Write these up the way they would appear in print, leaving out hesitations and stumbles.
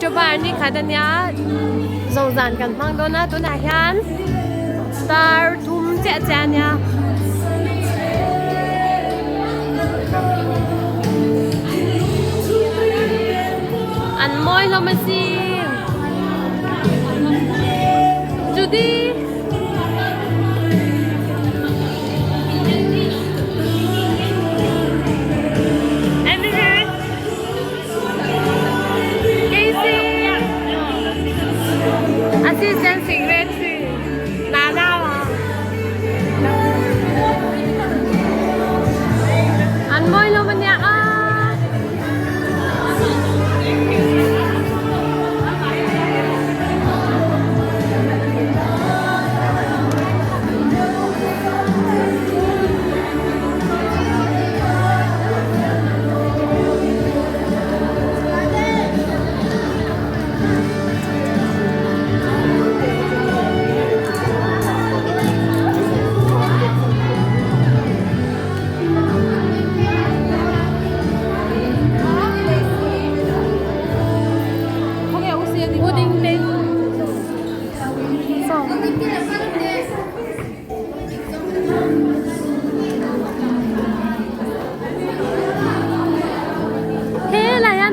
cho bạn đi khai tân nhá ZOZAN cần mang đó na tôi nãy hắn star thum chẹt chẹt nhá ăn môi lo mà xin Judy Assistant Secretary Nana ăn môi luôn bên nhà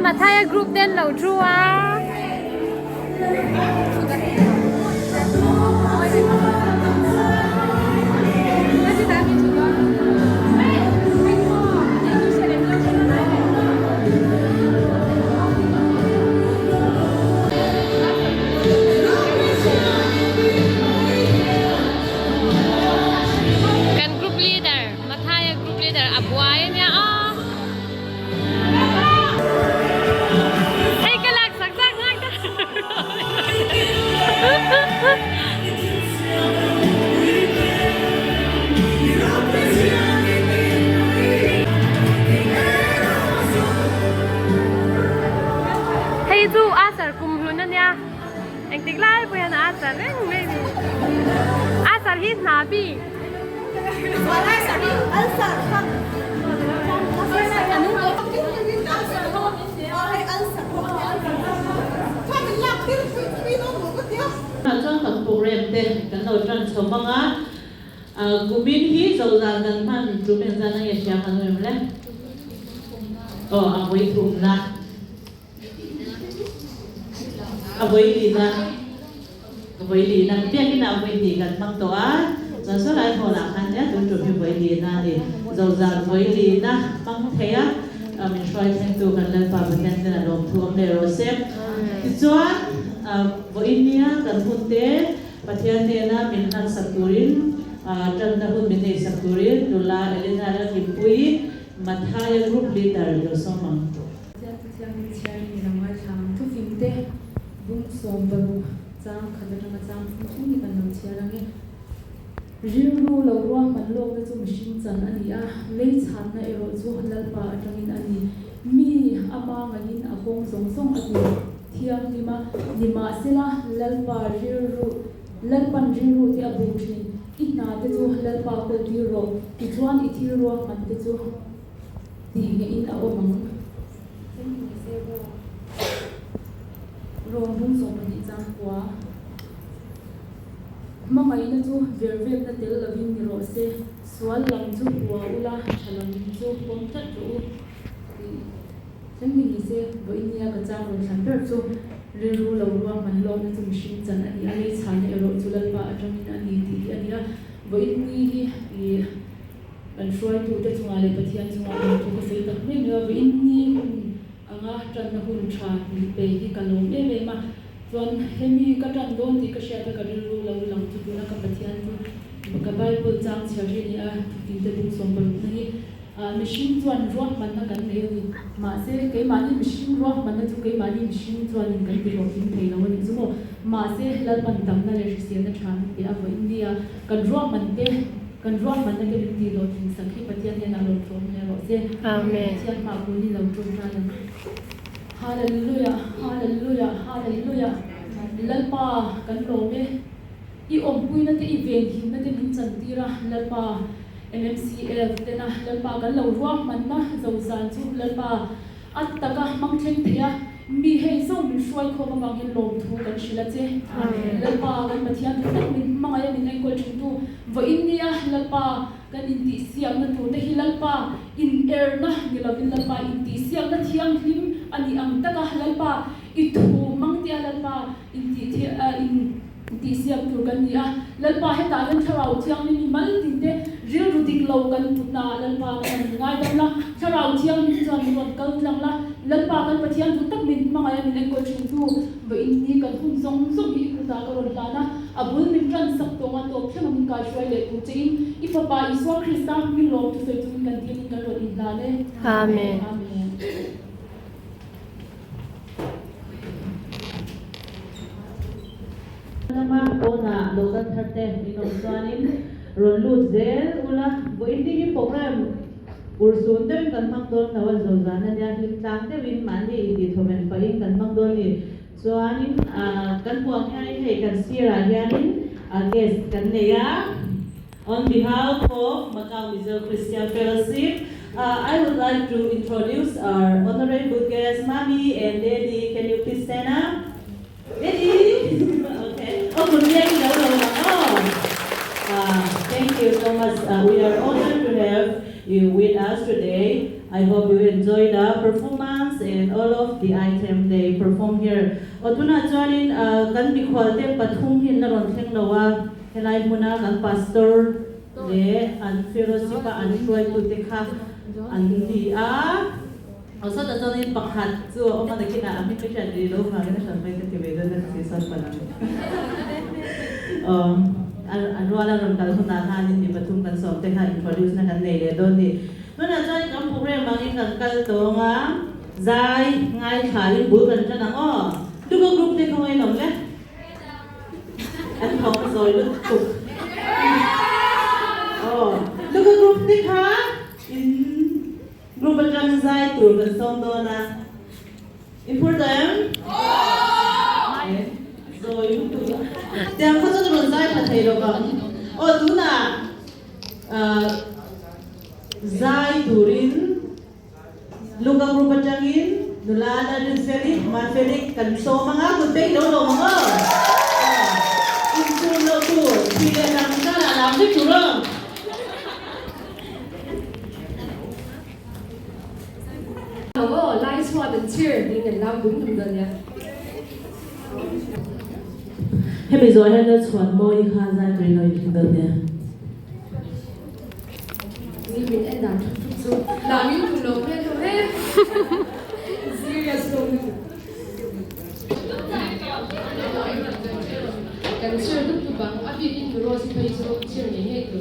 mà thay group tên lẩu chua kan group leader mà thay group leader abuai nha Hey tu asar kumhlunan ya. Ang tiglay po yan asar. Maybe. Asar his nabi. Wala asar alsar. trong các program để kan lo tran somanga gumin hi ZOZAN kan man instrument zana ya sya kan le avoi thumna avoi lina pia kina avoi di kan mang to a sa so lai ho la kan ya tu tu avoi lina ni ZOZAN avoi lina mang thea min try thank to kan le pa ben na lom thuam le ro sem chuan voinia kan hunte pathian ne na min han saturin tan da hun min nei saturin dula elena ra kimpui mathaya group leader do somang to Tiang tiang ni ramai chang tu finte bung som baru chang khadar ma chang tu ni kan nom chia rangi riru lo ruang man lo na chu machine chan ani a lei chan na ero chu halal pa atangin ani mi ama ngin a kong song song ati thiang nima sila lalpa lalpan riru ti abu thin ina te chu lalpa ko ti ro ti chuan I thir ro man te chu ti nge in a omang ro bung so ni chang kwa mamai na chu verve na tel lavin ni ro se swal lam chu wa ula thalam chu pom that ro Sen ni se voinia ka chang ro san per chu riru lo ruang man lo na chu machine chan ani ani chan ero chulal pa atangin ani ti ani a voini hi kan shoi tu te chunga le pathian chunga le tu ko sei tak me no voini anga tan na hun tha ni pe hi kalom e ma chuan hemi ka tan don ti ka sha ta ka riru lo lang tu na ka pathian tu ka bible chang chari ni a ti te tu som ban ni machine chuan ruak man na kan leu ni ma se ke mani machine ruak man na chu ke mani machine chuan in kan ti ro tin thei lo ni chu mo ma se lal pan tam na le se na than pe a vo india kan ruak man te kan ruak man na ke ti lo tin sakhi pathian ne na lo thom ne ro se amen chian ma ko ni lo tron na hallelujah hallelujah hallelujah lalpa kan ro me I om pui na te event hin na te min chan tira lalpa MMCL te na lalpa kan lo ruak man na ZOZAN chu lalpa at taka mang theng thia mi hei song min shoi kho ma wang hin lom thu kan shila che lalpa kan pathian tu tak min mangaya min engkol thin tu vo india lalpa kan in ti siam na tu na hi lalpa in air na ni lovin lalpa in ti siam na thiang hlim ani ang taka lalpa I thu mang tia lalpa in ti siam tu kan ni a lalpa he ta kan tharau thiang ni mal tin te ril rudik lo kan putna lalpa kan ngai dam la tharau thiang ni chuan ron kal tlang la lalpa kan pathian tu tak min mangaya min engkol thin tu vo in ni kan hun zong zong hi ku ta ka ron la na abul min tran sak to nga to thang min ka shwai le tu chein I papa Iswa Krista min lo tu fe tu kan tin kan ron in la le Amen. amen nama kona local tharte inom chuanin ron lut zel ula bo indi hi program ursun te kan makdon nawal zozan ania hlim tlang te win mani ti thomen pain kan makdon ni chuanin kan puang ai hei kan sira hianin guest kan neya on behalf of Macau Mizo Christian Fellowship I would like to introduce our honorable guests, Mommy and Daddy. Can you please stand up? Daddy? Okay. Oh, good morning. Thank you so much. We are honored to have you with us today. I hope you enjoy the performance and all of the items they perform here. Otuna Jonin kan bikwalte pathum hin na ron theng lawa helai muna kan pastor le an fellowship an troi tu te kha an di a also the Jonin pakhat chu oma de kina ami picture di lo ma na san mai te vedo na season pa lang an wala ron kal huna hanin di pathum kan som te kha introduce na kan nei le don ni nona join kam program mangin kan kal to nga zai ngai thai bu kan cha nang o du go group te khoi nom le an khong rồi lu cục du go group te kha in group kan zai tu kan som do na important rồi lu tu tiang kho cho ron zai tha thei lo ba o tu na zai turin luka grupa jangin nulada din Felix ma Felix kan so mga kunting lo mga insun lo tu pila nang kala lam di turang Lai xua den cheer ni ngan lam đúng đúng rồi nha. he bây giờ he da chuan mo I kha zai turin lo in dal ne Ni min en dan so la mi tu lo pe to he. Serious lo. Kan cheer tu tu bang abi in ro si pe so cheer ni he tu.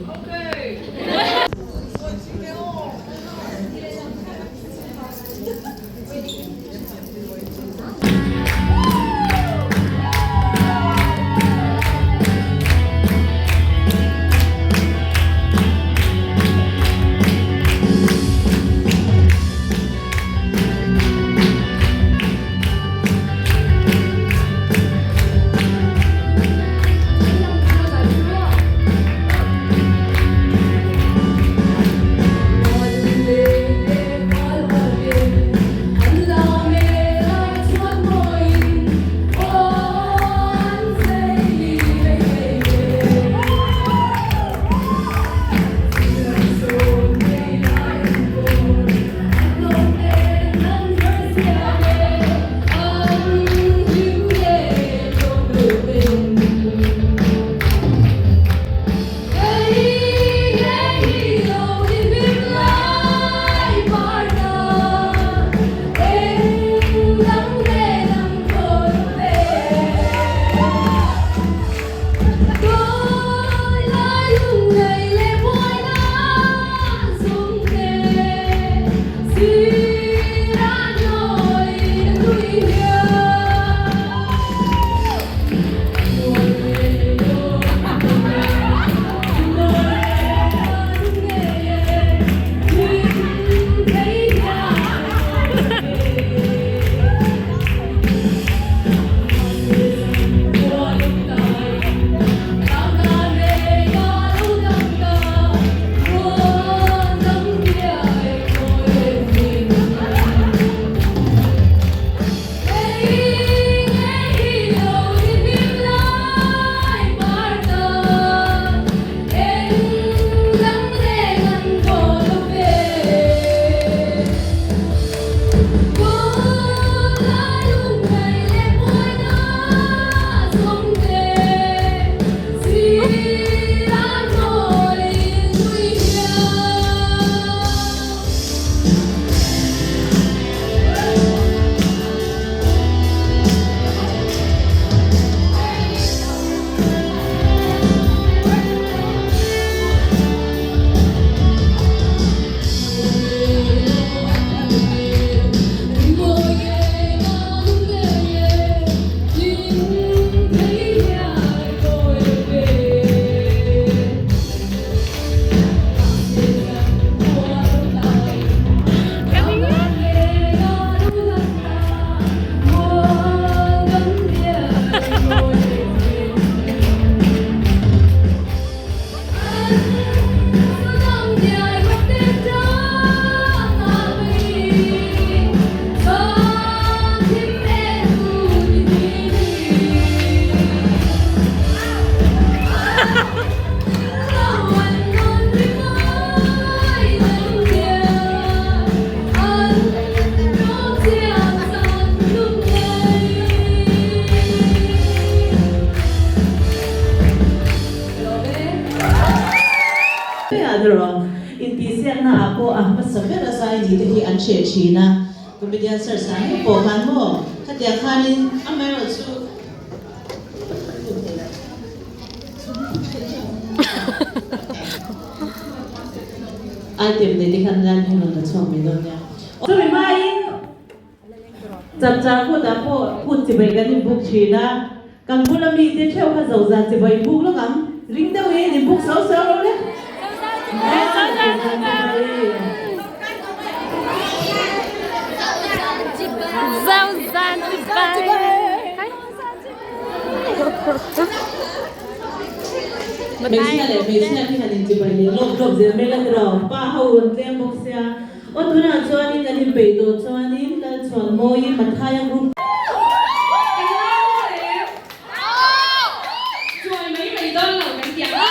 in ti siang na ako masaber asai ni te hi an che china comedian sir sai po kan mo khatia khanin amai ro chu item de dikhan ran hin na chom mi don ya so mi mai chap cha ko da po put chi bai kan book china kan pula mi te theu kha ZOZAN chi bai book lo kam ring de we ni book so so lo le ZOZAN Mấy xe thì hành trình bài liền lộp dưới mấy lần rồi ba hậu em bốc xe ô tôi là cho anh là đi bể đồ cho anh là chọn môi mặt hai anh group Rồi mấy mày đơn ở cánh tiếng đó.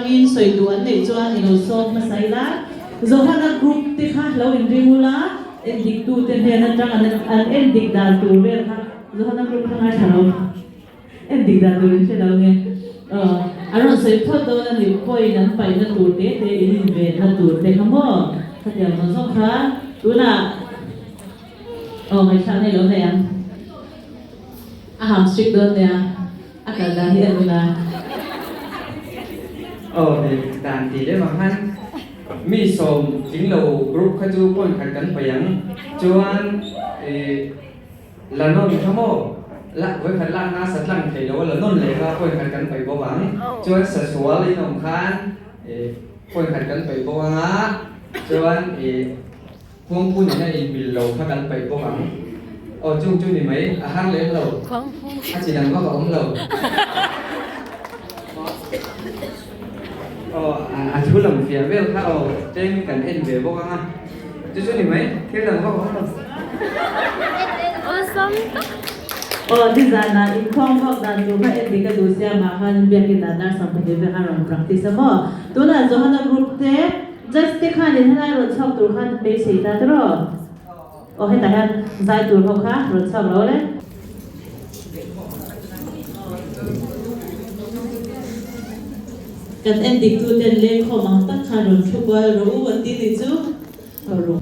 in soi duan nei chuan ino som ma sai la zohana group te kha lo in ringula endik tu te ne na tang an endik dal tu ve kha zohana group kha ngai thalo endik dal tu che lo nge aron soi thot do na ni poi nan pai na tu te in ve na tu te khamo kha ya ma zo kha tu na ngai sa nei lo ne an aham strict do ne akal da hi anula thì đàn thì đấy mà han mi sôm chính lầu group khai chú quân khai cắn phải yang chuan là non tham mô là với khai lan na sát lăng thì đó là non lệ ra quân khai cắn phải bao vắng chuan sát xóa lên nòng khan quân khai cắn phải bao vắng á chuan huống phun này in bị lầu khai cắn phải bao vắng chung thì mấy han lên lầu chỉ đang có ông lầu chú làm phía về thao trên cảnh hình về vô ngang chú chú này mấy thế là có không thì ra là in phong học đàn chú các em đi cái đồ xe mà han biết cái đàn đang sản phẩm về hàng làm practice mà tôi là do han group thế just cái khăn thì han rồi sau tôi han bê sĩ ta rồi hay tại han giải tôi học khác rồi sau đó đấy kan endik tu ten le kho mang tak kha ron thu ba ro wa ti ni chu ro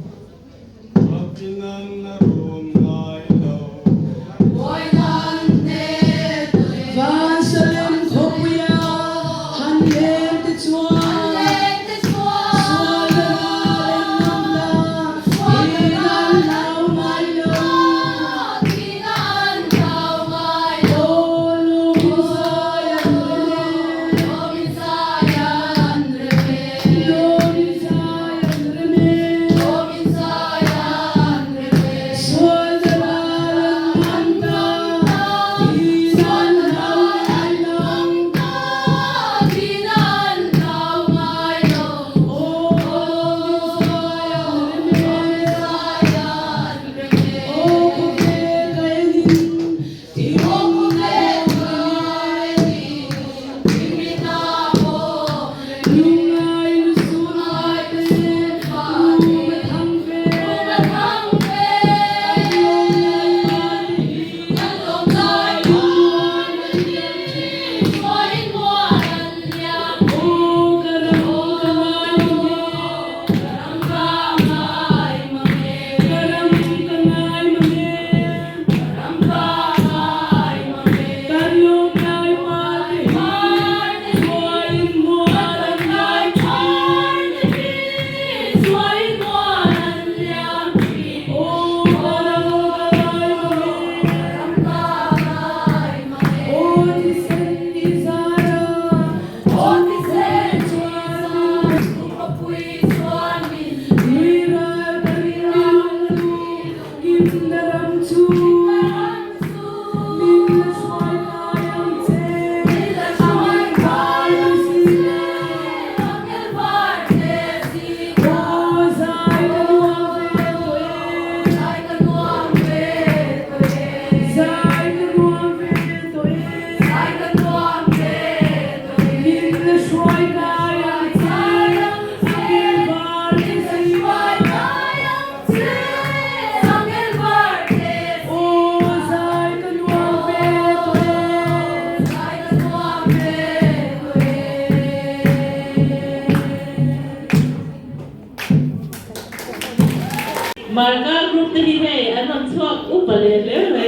Marga group te hi he anon chuak upale le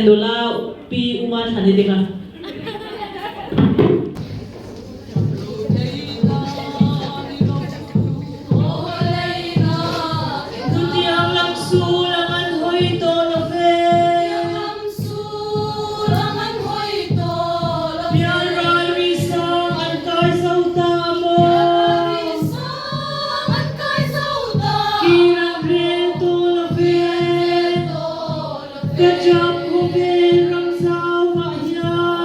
nula pi uma thani deka Good job, Kobe, Ramsau, Mahia.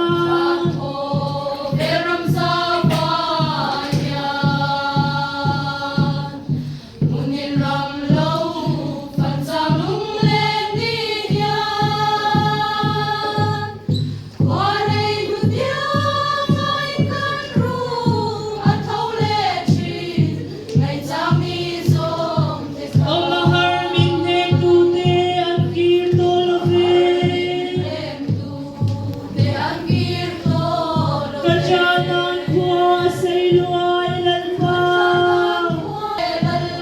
ลอยลันฟ้า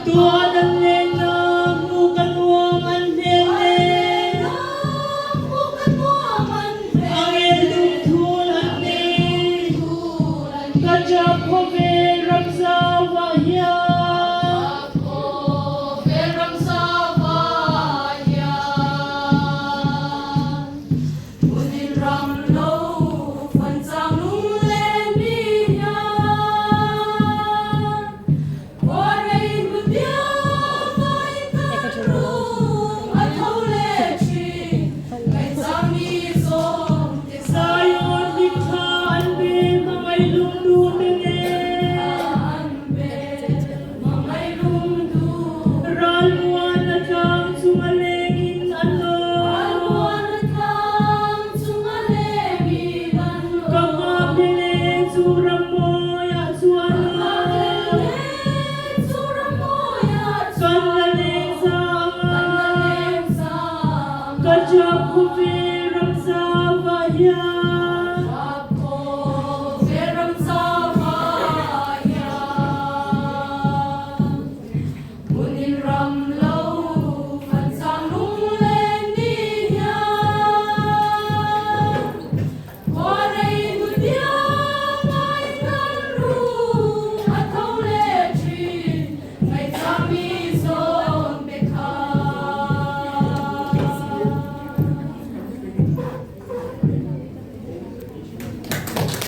ตัวนั้นเล่นน้ำมูกันวัวมันเด่นเล่นเอาเอ็นดูทูลันนี้ก็จะพบเอรักษาวะยา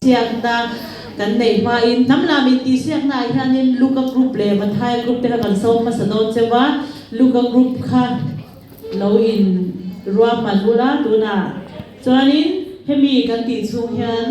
เสียงดังกันในมาอินน้ำลามิตีเสียงนายท่านนี้ลูกกรุ๊ปเลยมันไทยกรุ๊ปเดียวกันส่งมาสนนเซว่าลูกกรุ๊ปค่ะเราอินรวมมันรู้ละตัวน่ะส่วนนี้ให้มีกันติดสูงยัน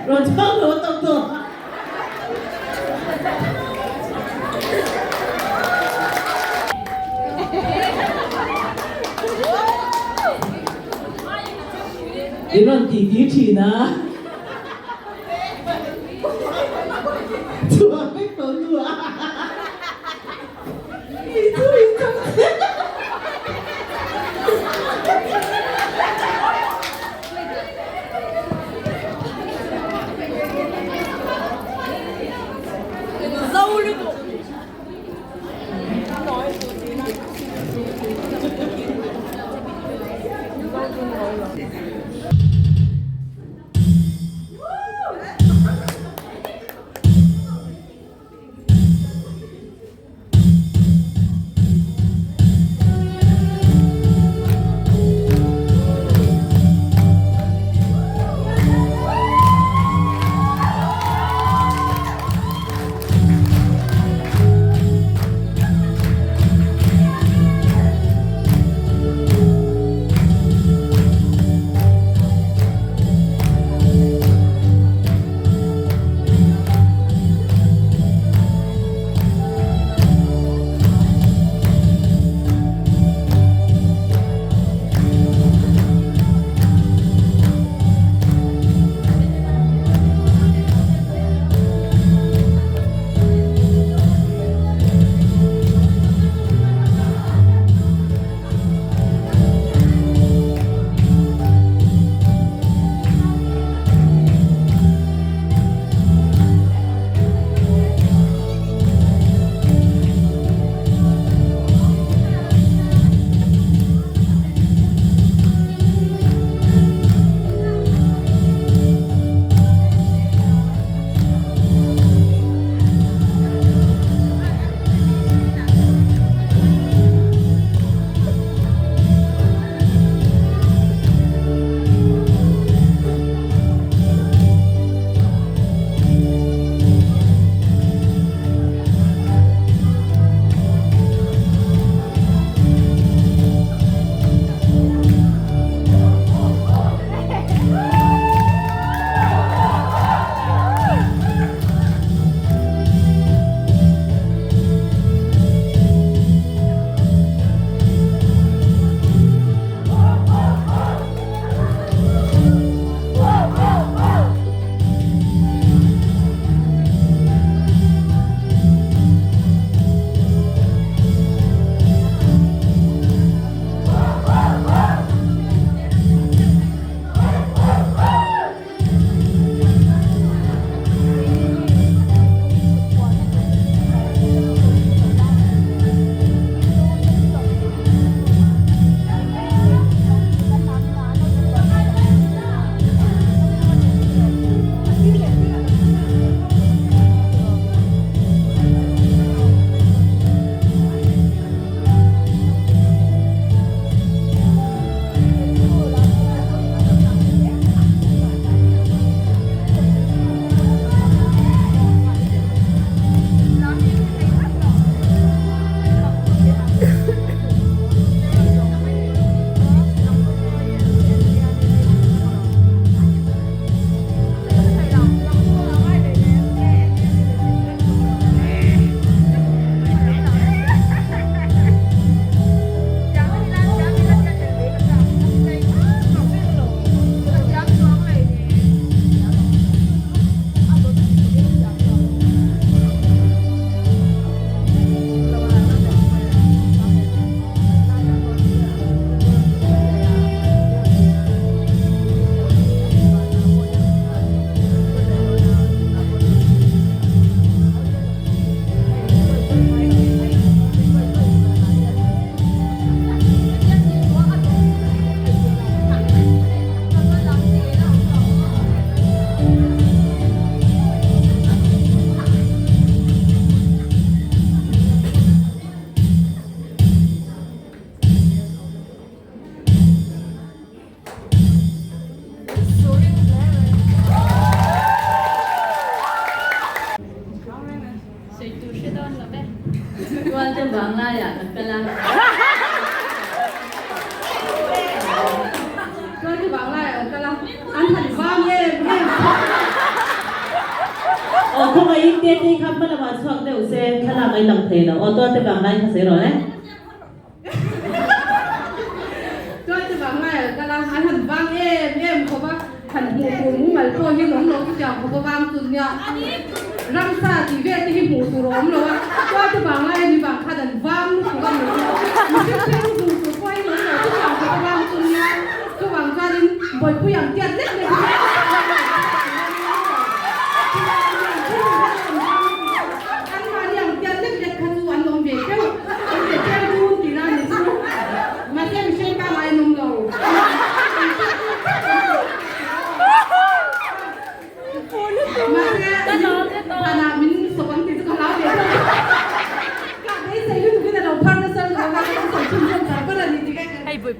rồi chọn rồi tổng tổ 이런 디디치나 좋아 백번 좋아 dâu liên tục ผันฟ้าเย่เย่ không ai tiên đi khắp bất là choang đều xe khá là mấy lòng thế nào ô tô thì bằng này sẽ rồi đấy ก็จะแบบไงกำลังหันฟ้าเย่เย่เขาว่าหันหูหูหูมันโตยิ่งหลงหลงจังเขาบอกว่าตุนเนี่ยรังซาทีเวที่หูตุร้มเลยว่าก็จะแบบไงมีบางขันฟ้าลูกก็เหมือนมีเพื่อนหูตุไฟเหมือนทุกอย่างเขาบอกว่าตุนเนี่ยทุกอย่างการบ่อยผู้อย่างเตี้ยเล็กเลย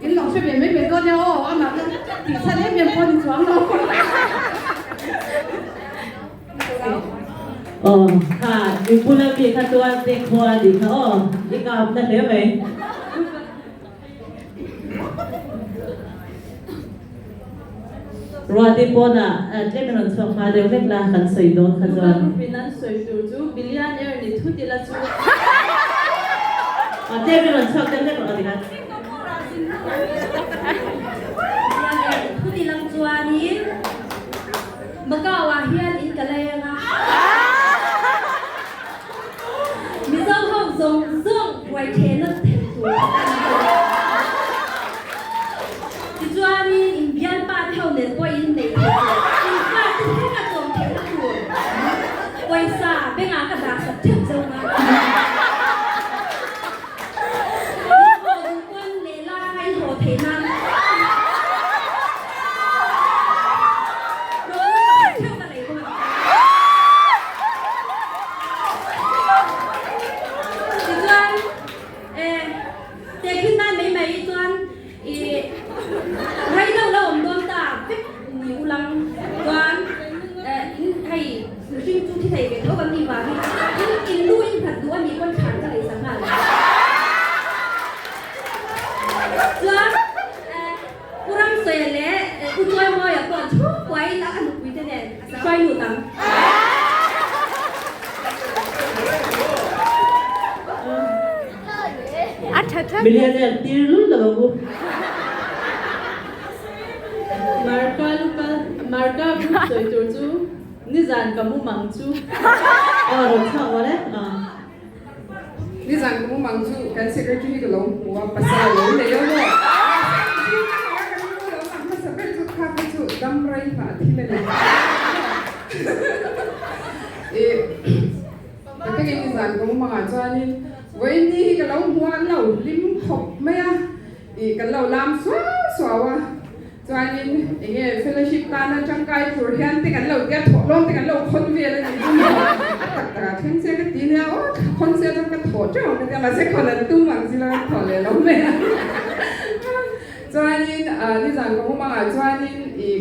你老是别没别做掉哦，俺妈底下那边跑你床了。ค่ะอยู่พูดแล้วพี่ค่ะตัวเด็กหัวดีค่ะอีกกับนั่นเดี๋ยวไหมรัวที่ปนเล่นมันชอบมาเดี๋ยวเล่นลาขันใส่โดนขันจวนเป็นนั้นสวยจูบิลเลียนเอร์นี่ทุติละจูเจ้เป็นมันชอบเล่นอะไรกัน ผู้ดีลังจัวนี้มันก็ว่าเฮียนอินกะเลงอ่ะมีเจ้าห้องทรงซึ่งไว้เทนักเทนตัวที่จัวนี้อินเบียนป้าเท่าเน็ตว่าอินเน็ตอินป้าที่ให้กระจงเทนักตัวไว้ซาเป็นงานกระดาษสับเทมเจ้ามาเทนันBilihan tiru lah babu. Marka soi tu ni zan kamu mangcu. Rocang mana? Ni zan kamu mangcu kan secretary kalau buat pasal lain dia yo. Pasal tu kata tu damrai pak tidak. Tapi ni zan kamu mengajar ni. Với ni cái lâu hoa lâu lim học mấy à, cái lâu làm xóa xóa à, cho anh nghe fellowship ta nó trong cái tour hiện thì cái lâu tiếp thọ luôn thì cái lâu khôn về là gì cũng tất thêm xe cái tí nữa, khôn xe trong cái thọ chứ không cái mà sẽ còn là tung bằng gì là thọ lại lâu mấy à, cho anh đi rằng có mà cho anh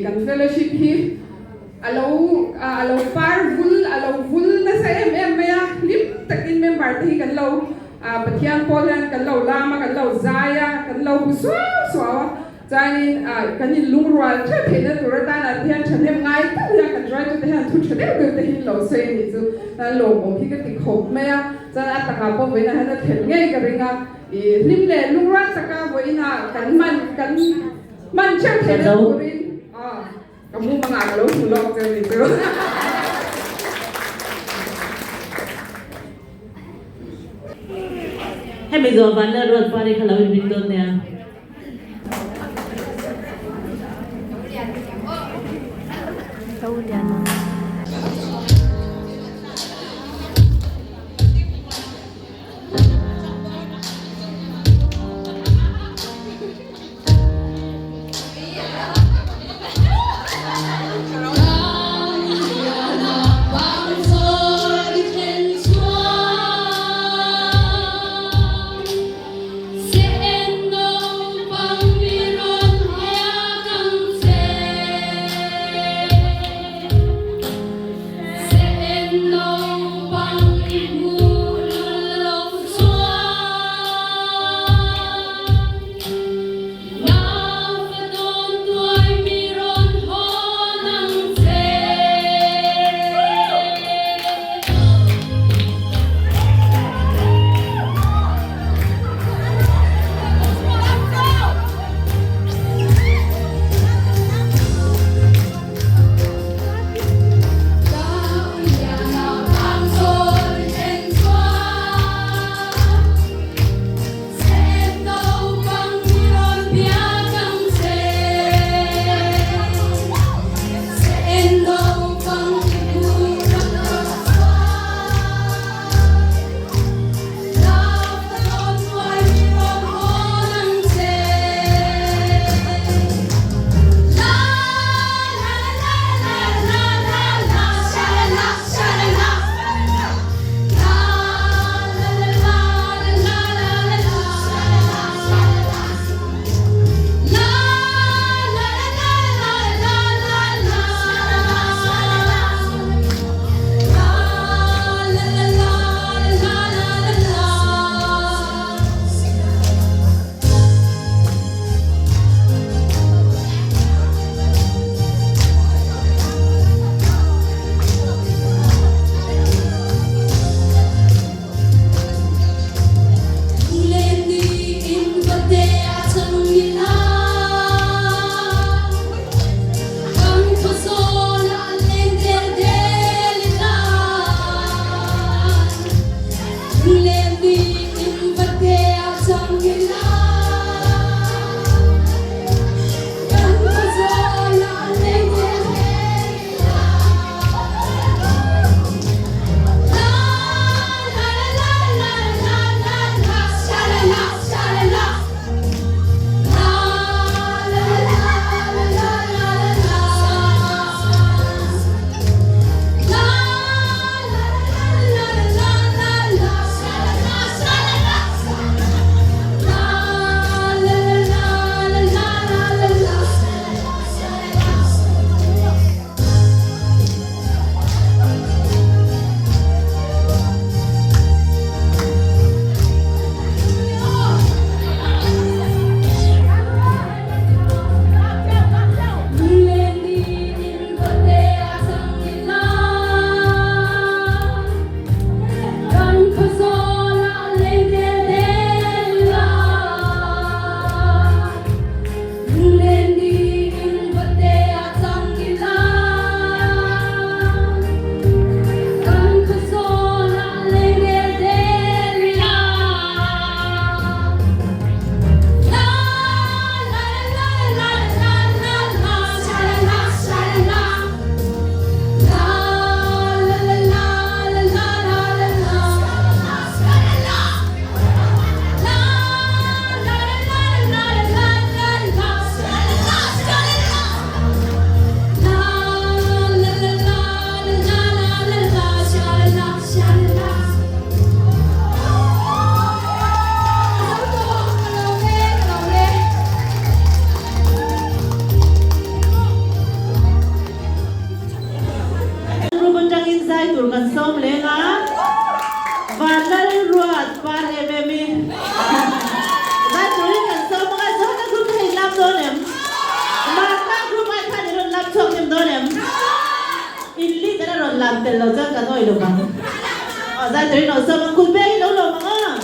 cái fellowship hi, lâu par vul nó sẽ em mấy à, lim tất nhiên member thì cái lâu bậc thiang Paul kan lau lama kan lau zaya kan lau xóa Chai kan ni lungrual che phena turata na thian chanem ngai ta ya kan try to thian thu chade de hin lo se ni chu na lo mo ki ka ti khop me ya cha ta ka po we na ha na thel ngai ka ringa lim le lungrual ta ka we na kan man che phena turin ka mu ma nga lo hu lo che ni chuให้ไปตัววันแล้วรถไฟเขาเราบินต้นเนี่ย เราจะกันหน่อยหรือมั้งอ๋อได้แต่เราสมังคุณเบ้แล้วหรือมั้งอ่ะ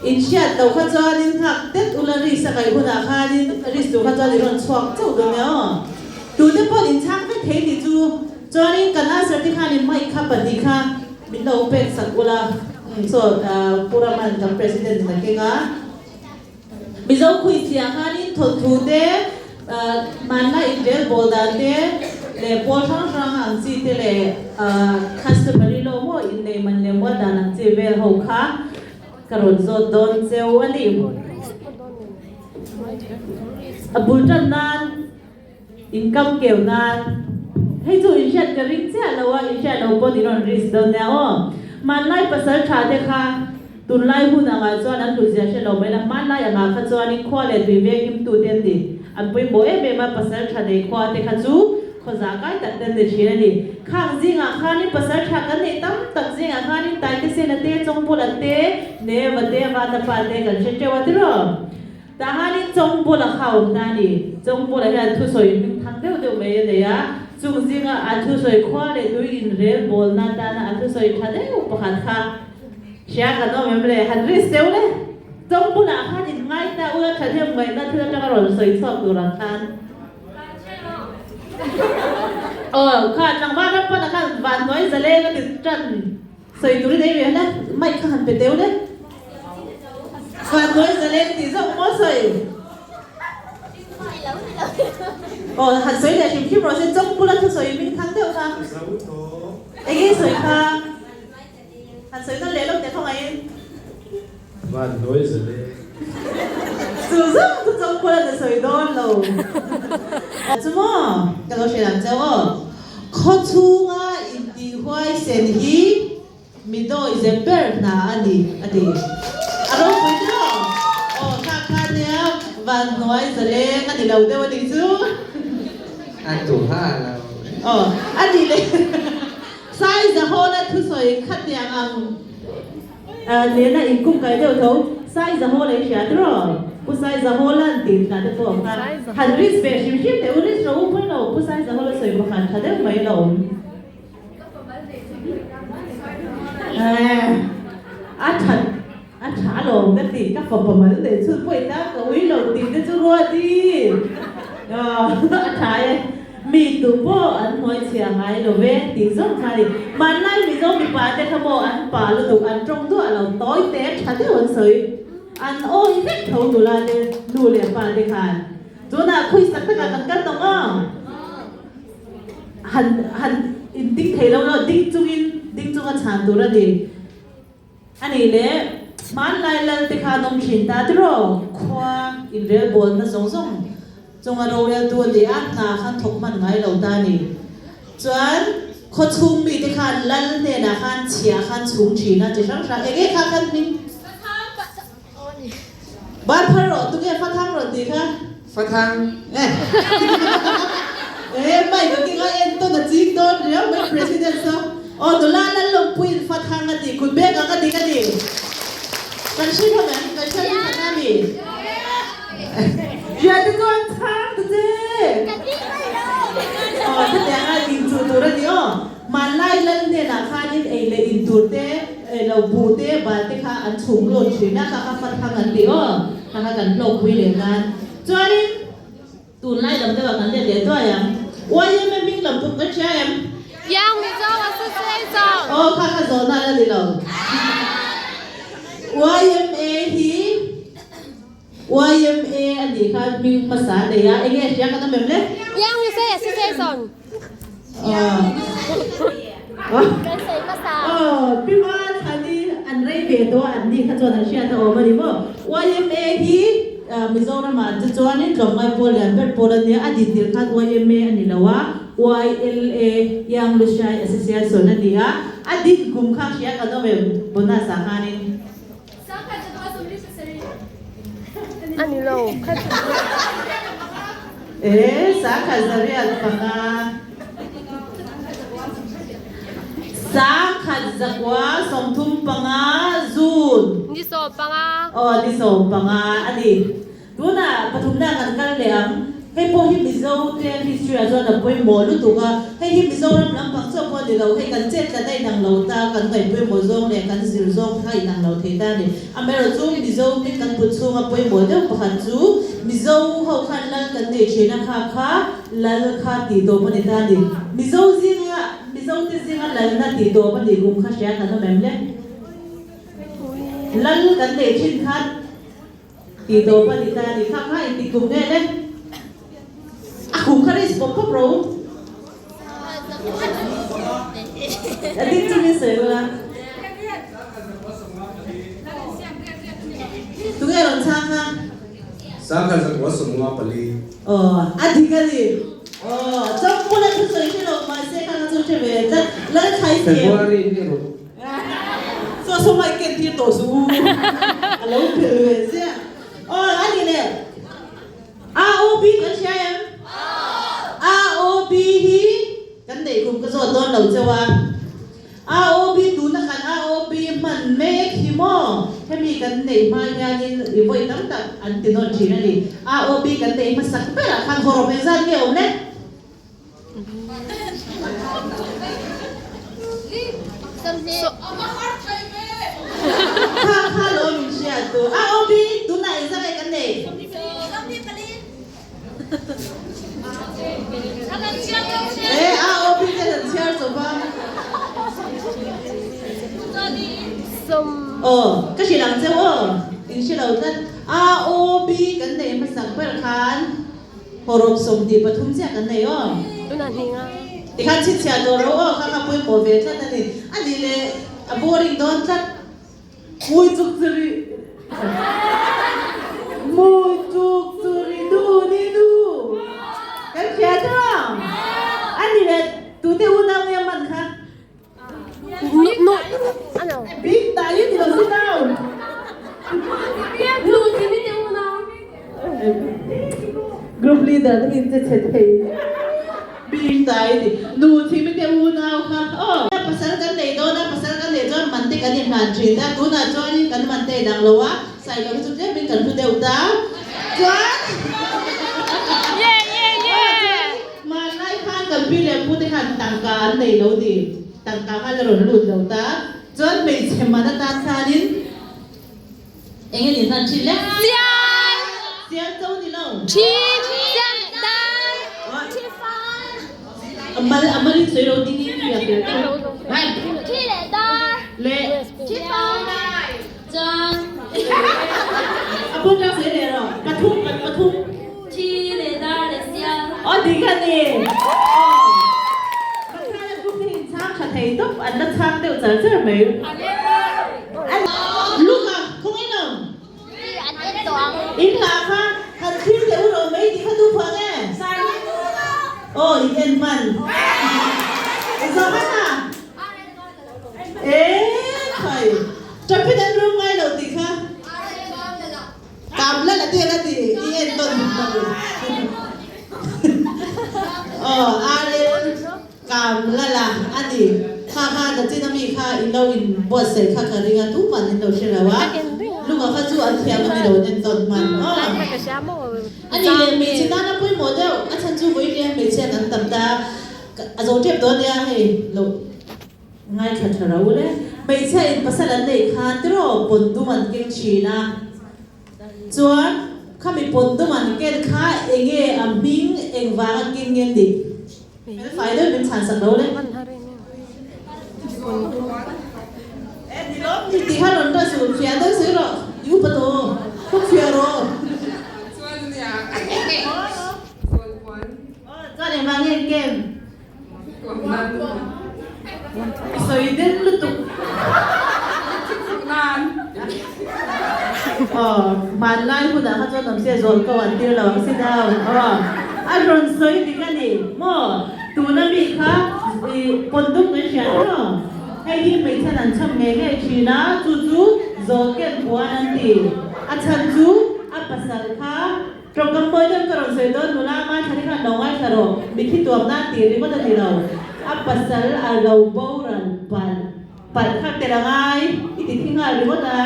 อินเชียตัวข้าจอดินทักเต็ดอุลาริสกัยหุ่นอาคาดินริสตัวข้าจอดินรอนชวกเจ้าตัวเนี้ยดูเด็กพอดินชักไม่เทดิจูจอดินกันอาเสติคาดินไม่ขับปฏิฆาบินดาวเป็กสักอุลาส่วนผู้รามันกับประธานนั่นเองอ่ะมิโซคุยเสียงคาดินทดทูเดมันน่าอินเดียบอลดันเดเลปอลทั้งสองอันซีเตเลคัสเตอร์บริโลโมอินเดมันเลวดันอันซีเวลฮุค่ะกระโดดโดนเซลอันนี้บุญจันนานอินคัมเกี่ยวนานให้จูอินเชตกระริงเสียแล้วว่าอินเชตเราบอดี้นอนริสโดนเนี่ยอ๋อมันไล่ภาษาชาติค่ะ ตุนไล่หุ่นอะไรส่วนนั้นดูเสียเช่นเราไม่ละมันไล่อะไรข้าส่วนนี้ขวาเลยตัวเวกิมตัวเด่นดิอันเป็นโบเอเบมาภาษาชาติขวาเตข้าจูข้าจะใกล้ตัดเด่นเดียร์นี่ข้างจิงอ่ะข้านี่ภาษาชาติกันนี่ตั้มตักจิงอ่ะข้านี่ตายที่เส้นเตะจงพูดเตะเนวเตะวันตะปาเตะกันเช่นเจ้าวัดที่รอแต่ข้านี่จงพูดเขาตานี่จงพูดอะไรทุสอยทั้งเดียวไม่เลยอ่ะจุงจิงอ่ะอันทุสอยขวาเลยตัวอินเรลบอลนั่นตานะอันทุสอยทัดเดียวประคันข้าเชียร์กันต้องไม่เลยฮันริสเซลเลยจงพูดอ่ะข้าจิงง่ายแต่ว่าทัดเดียวไม่น่าเชื่อจะกระโดดใส่ซอกตัวรังคันข้าจังว่ารับปะนะข้าวันน้อยจะเล่ก็ติดจันใส่ตัวนี้ได้ไหมนะไม่ข้าหันไปเตี้ยวเลยวันน้อยจะเล่ติดซอกมอใส่หันใส่แต่ชิมชิมเราเส้นจงพูดแล้วทุกใส่มีทั้งเดียวค่ะไอ้ยี่ใส่ค่ะหันใส่ตั้งเล่แล้วแต่เท่าไหร่วันน้อยจะเล่สุดๆทุกจงพูดแล้วใส่โดนเราจุ๊มกันเราเชื่อเจ้าข้อชูงาอินดีไว้เซนฮีมิโดอิเซเปอร์นาอันนี้อารมณ์ไปจ้ะข้าเนี่ยวันน้อยจะเล่นอันนี้เราเดี๋ยววันนี้จูอันถูกห้าเราอันนี้เลยไซส์จะโหดทุกส่วนขัดอย่างเนี่ยนะอินกุ้งไก่เดียวเท่าไซส์จะโหดเลยเชียร์ตรอผู้ชายจะโหลันตีนกันตัวกันฮันริสเบชิมชิมแต่วันนี้เราไม่เราผู้ชายจะโหลันสวยกว่ากันถ้าได้ไม่เราอันช้าลงกันตีกับผมประมาณเดี๋ยวชุดไปตั้งกับวิเราตีกันจะรัวดีอันช้ามีตัวพ่ออันหัวเชียงไงเราเวทีส่งใครมันไล่มีส่งมีป่าแต่ขโมยอันป่าเราถูกอันตรงตัวเราต้อยเตะชัดที่หัวสวยอันโอ้ยเด็กเขาดูแลดูเลี้ยงปลาเด็กขาดตัวน่ะคุยสักตะกันกันตรงหันอินดิ้งเทแล้วเนาะดิ้งจุงกันชานตัวละดิอันนี้เนี่ยมันไล่เล่นเด็กขานมชินตาตัวคว้าอินเรียบนน่ะส่งจงอารมณ์เรียตัวเดียร์นาขันทกมันไงเราตานี่จวนคนชุมมีเด็กขานเล่นเนี่ยนะขันเชียขันชุมชีน่ะจะช่างๆเอ๊ะขันนี่บ้านพระโรดตุ้งเอ๋ฟัดทางโรดดีค่ะฟัดทางไม่ก็กินก็เอ็นต้นจีนต้นเดี๋ยวไม่ president ซะตัวล้านนั้นลงปุยฟัดทางกันดีคุณเบกกันดีกันชื่อทำไมกันชื่อทำไมมีอย่าจะโดนทางตัวเจ๊ถ้าอย่างนั้นอินจูตัวนี้มันไล่เล่นเนี่ยนะค่ะนี่เลยอินจูเต้เราบูเต้บาเต้ค่ะอันชุ่มหล่นชีน่าค่ะฟัดทางกันดีทางกันลงคุยเรื่องกันจวนนี้ตูนไล่ลำเดียวกันเดี๋ยวตัวยังว่ายังไม่มีลำปุ๊บก็ใช่ยังมีเจ้าว่าสุดเส้นสองข้าโซนนั่นเลยเราว่ายังอันนี้ค่ะมีภาษาเดียเองเสียกันตั้งแบบนี้ยังมีเส้นสองเป็นเส้นภาษาพี่ว่าอันนี้อันไรเบียตัวอันนี้ข้าโซนเชียร์ตัวมาดิบ่ว่ายังมิโซรามาจะจวนนี่ตรงไอ้โปแลนด์เป็นโปแลนด์เนี่ยอดีตที่ข้าตัวยังไม่อันนี้ละว่า YLA ยังรู้ใช้ association นั่นดีอ่ะอดีตกลุ่มข้างเชียร์กันต้องเป็นบนหน้าสาขานี่อันนี้เราสาขาจะเรียกปังอ่ะสาขาจะกว่าสมทุมปังอ่ะจูนดิโซปังอ่ะดิโซปังอ่ะอันนี้ดูนะปฐุมนากันกันเลยให้พวกที่มิโซเรียน history ส่วนนั้นไปหมดรู้ตัวกันให้ที่มิโซลำพังส่วนพอเดี๋ยวเราให้กันเจ็ดกันได้นางเราตากันไปหมดซ่งเนี่ยกันสิซ่งให้นางเราเทได้เนี่ยอเมริกามิโซมีกันพูดซ่งไปหมดเดี๋ยวประคันจูมิโซเขาขันลันกันเดี๋ยวเชนะค่ะลันค่ะตีโตมันได้เนี่ยมิโซที่จริงลันน่ะตีโตมันดีกุมข้าเชียร์กันต้องแบบนี้ลันกันเดี๋ยวชินค่ะตีโตมันดีได้เนี่ยข้าตีกุมเนี่ยเนี่ยกุมข้าได้สปอร์ตโปรอันนี้จริงๆสวยเลยตัวเองลองช่างค่ะสามกันสักวันสมมติปลีอันนี้กันดิจำพูดแล้วทุกส่วนที่เรามาเสียกันทุกเช้าเวลาแล้วใช้เสียงเฟบรุรีนี่รู้ส่วน做什么跟天读书？老皮子，哦，那你呢？ROB 跟谁呀？ROB กันเด็กคุณก็สอนตอนเราจะว่า ROB ดูนักการ ROB มันไม่ขี้โม่ให้มีกันเด็กมาอย่างนี้อีกวันตั้งแต่อันที่นอนจีนั่นนี่ ROB กันเด็กมาสักเปล่าคันโคโรเมซ่าเกี่ยวเนี่ยข้าลมเชียตัว ROB ดูไหนสักไอ้กันเด็กROB จะถึงเชียร์สุภาพก็是人就平时เราท่าน ROB กันเด็กมาสักเปล่าคันโคโรสมดีปฐุมเสียกันเด็กดูนั่นเองอ่ะที่ข้าชิดเชียร์ตัวเราข้าพูดโมเวท่านนี่อันนี้เลยบัวริงโดนท่านมุยจุกจุริดูนี่ดูกันเชียร์จ้าอันนี้เลยตัวเตี้ยหุ่นเอาเนี่ยมันค่ะนุอันนั้นบิ๊กตายอยู่ที่เราสิเราดูที่ไม่เดียวนะกรุ๊ปลีดเดอร์นี่จะเฉยบิ๊กตายดิดูที่ไม่เดียวหุ่นเอาค่ะภาษากันเลยโดนภาษากันเลยจนมันติดกันยังงานจีนแต่ดูน่ะจอยกันมันเตะดังเลยว่าใส่เราไปสุดเด็ดเป็นกันคือเดียวตาจอยมาไล่ข้างกันพี่เลยพูดที่ขันต่างกันในเราดีต่างกันเราหลุดเราตาจนไม่ใช่มาตาซาลินเอ็งนี่นั่นชิลเลยเสียเจ้านี่เราชีได้ชีฟ้าอามาลิสวยเราดีนี่อยากเดินไปชีเลด้าเล่ชีฟ้าจังพูดจะสวยเลยหรอปทุมชีเลด้าเลเซียดีกันนี่ข้าจะพูดให้ช้างขัดให้ตุ๊บอันนั้นช้างเดี๋ยวจะเจอไหมลูกอ่ะคงไอ้หนุ่มอินหลาค่ะขัดขึ้นเดี๋ยวเราไม่ดีข้าดูเพื่อนแน่อีเอ็นมันสองพันอ่ะใครจะไปเดินรู้ไงเราตีค่ะกำแล้วละตีอีเอ็นต้นอะไรกำแล้วล่ะอันนี้ข้าแต่ที่นั่นมีข้าอินเราอินบวชเสร็จข้าการงานทุกวันอินเราเชื่อว่าลูกข้าจู่อันเทียมมันเราเดินต้นมันอันนี้เลยมีชิ้นนั้นพูดหมดแล้วอาจารย์จู่วิ่งเรียนมีเช่นนั้นตั้งแต่อาจารย์เจ็บตัวเนี่ยให้เราง่ายขัดเราเลยไม่ใช่ภาษาอังกฤษข้าที่เราปนดูมันเก่งชีนะจวนข้ามีปนดูมันเก่งข้าเองบิงเองว่าเก่งเงินดิไฟเดินเป็นฉันสักเราเลยดีล้อมที่ที่ข้าหล่นตัวสูงเฟียตัวสูงหรออยู่ประตูพวกเฟียรอส่วนเนี่ยส่วนควันจวนเองมาเล่นเกมส่วนนั้นสวยเด่นลุตุนานมันไล่ผู้ด่าเขาจนน้ำเสียโซนก็วันเดียวเราสิดาวอารมณ์สวยดีกันนี่โม่ตัวนั้นมีค่ะปนดุ้งไม่ใช่หรอให้ที่ไม่ทันช่ำเงี้ยชีนะจู่โจเก็ตหัวนั่นดีอาจารย์จู่ภาษาค่ะตรงกันไปจนกระโดดเสียโดนหนูน่ามาใช้ที่ข้าน้องไอ้ชะโรมีที่ตัวหน้าตีริมันจะดีเราภาษาเราโบราณปัดข้าแต่ละไงอีกที่งานหรือว่านะ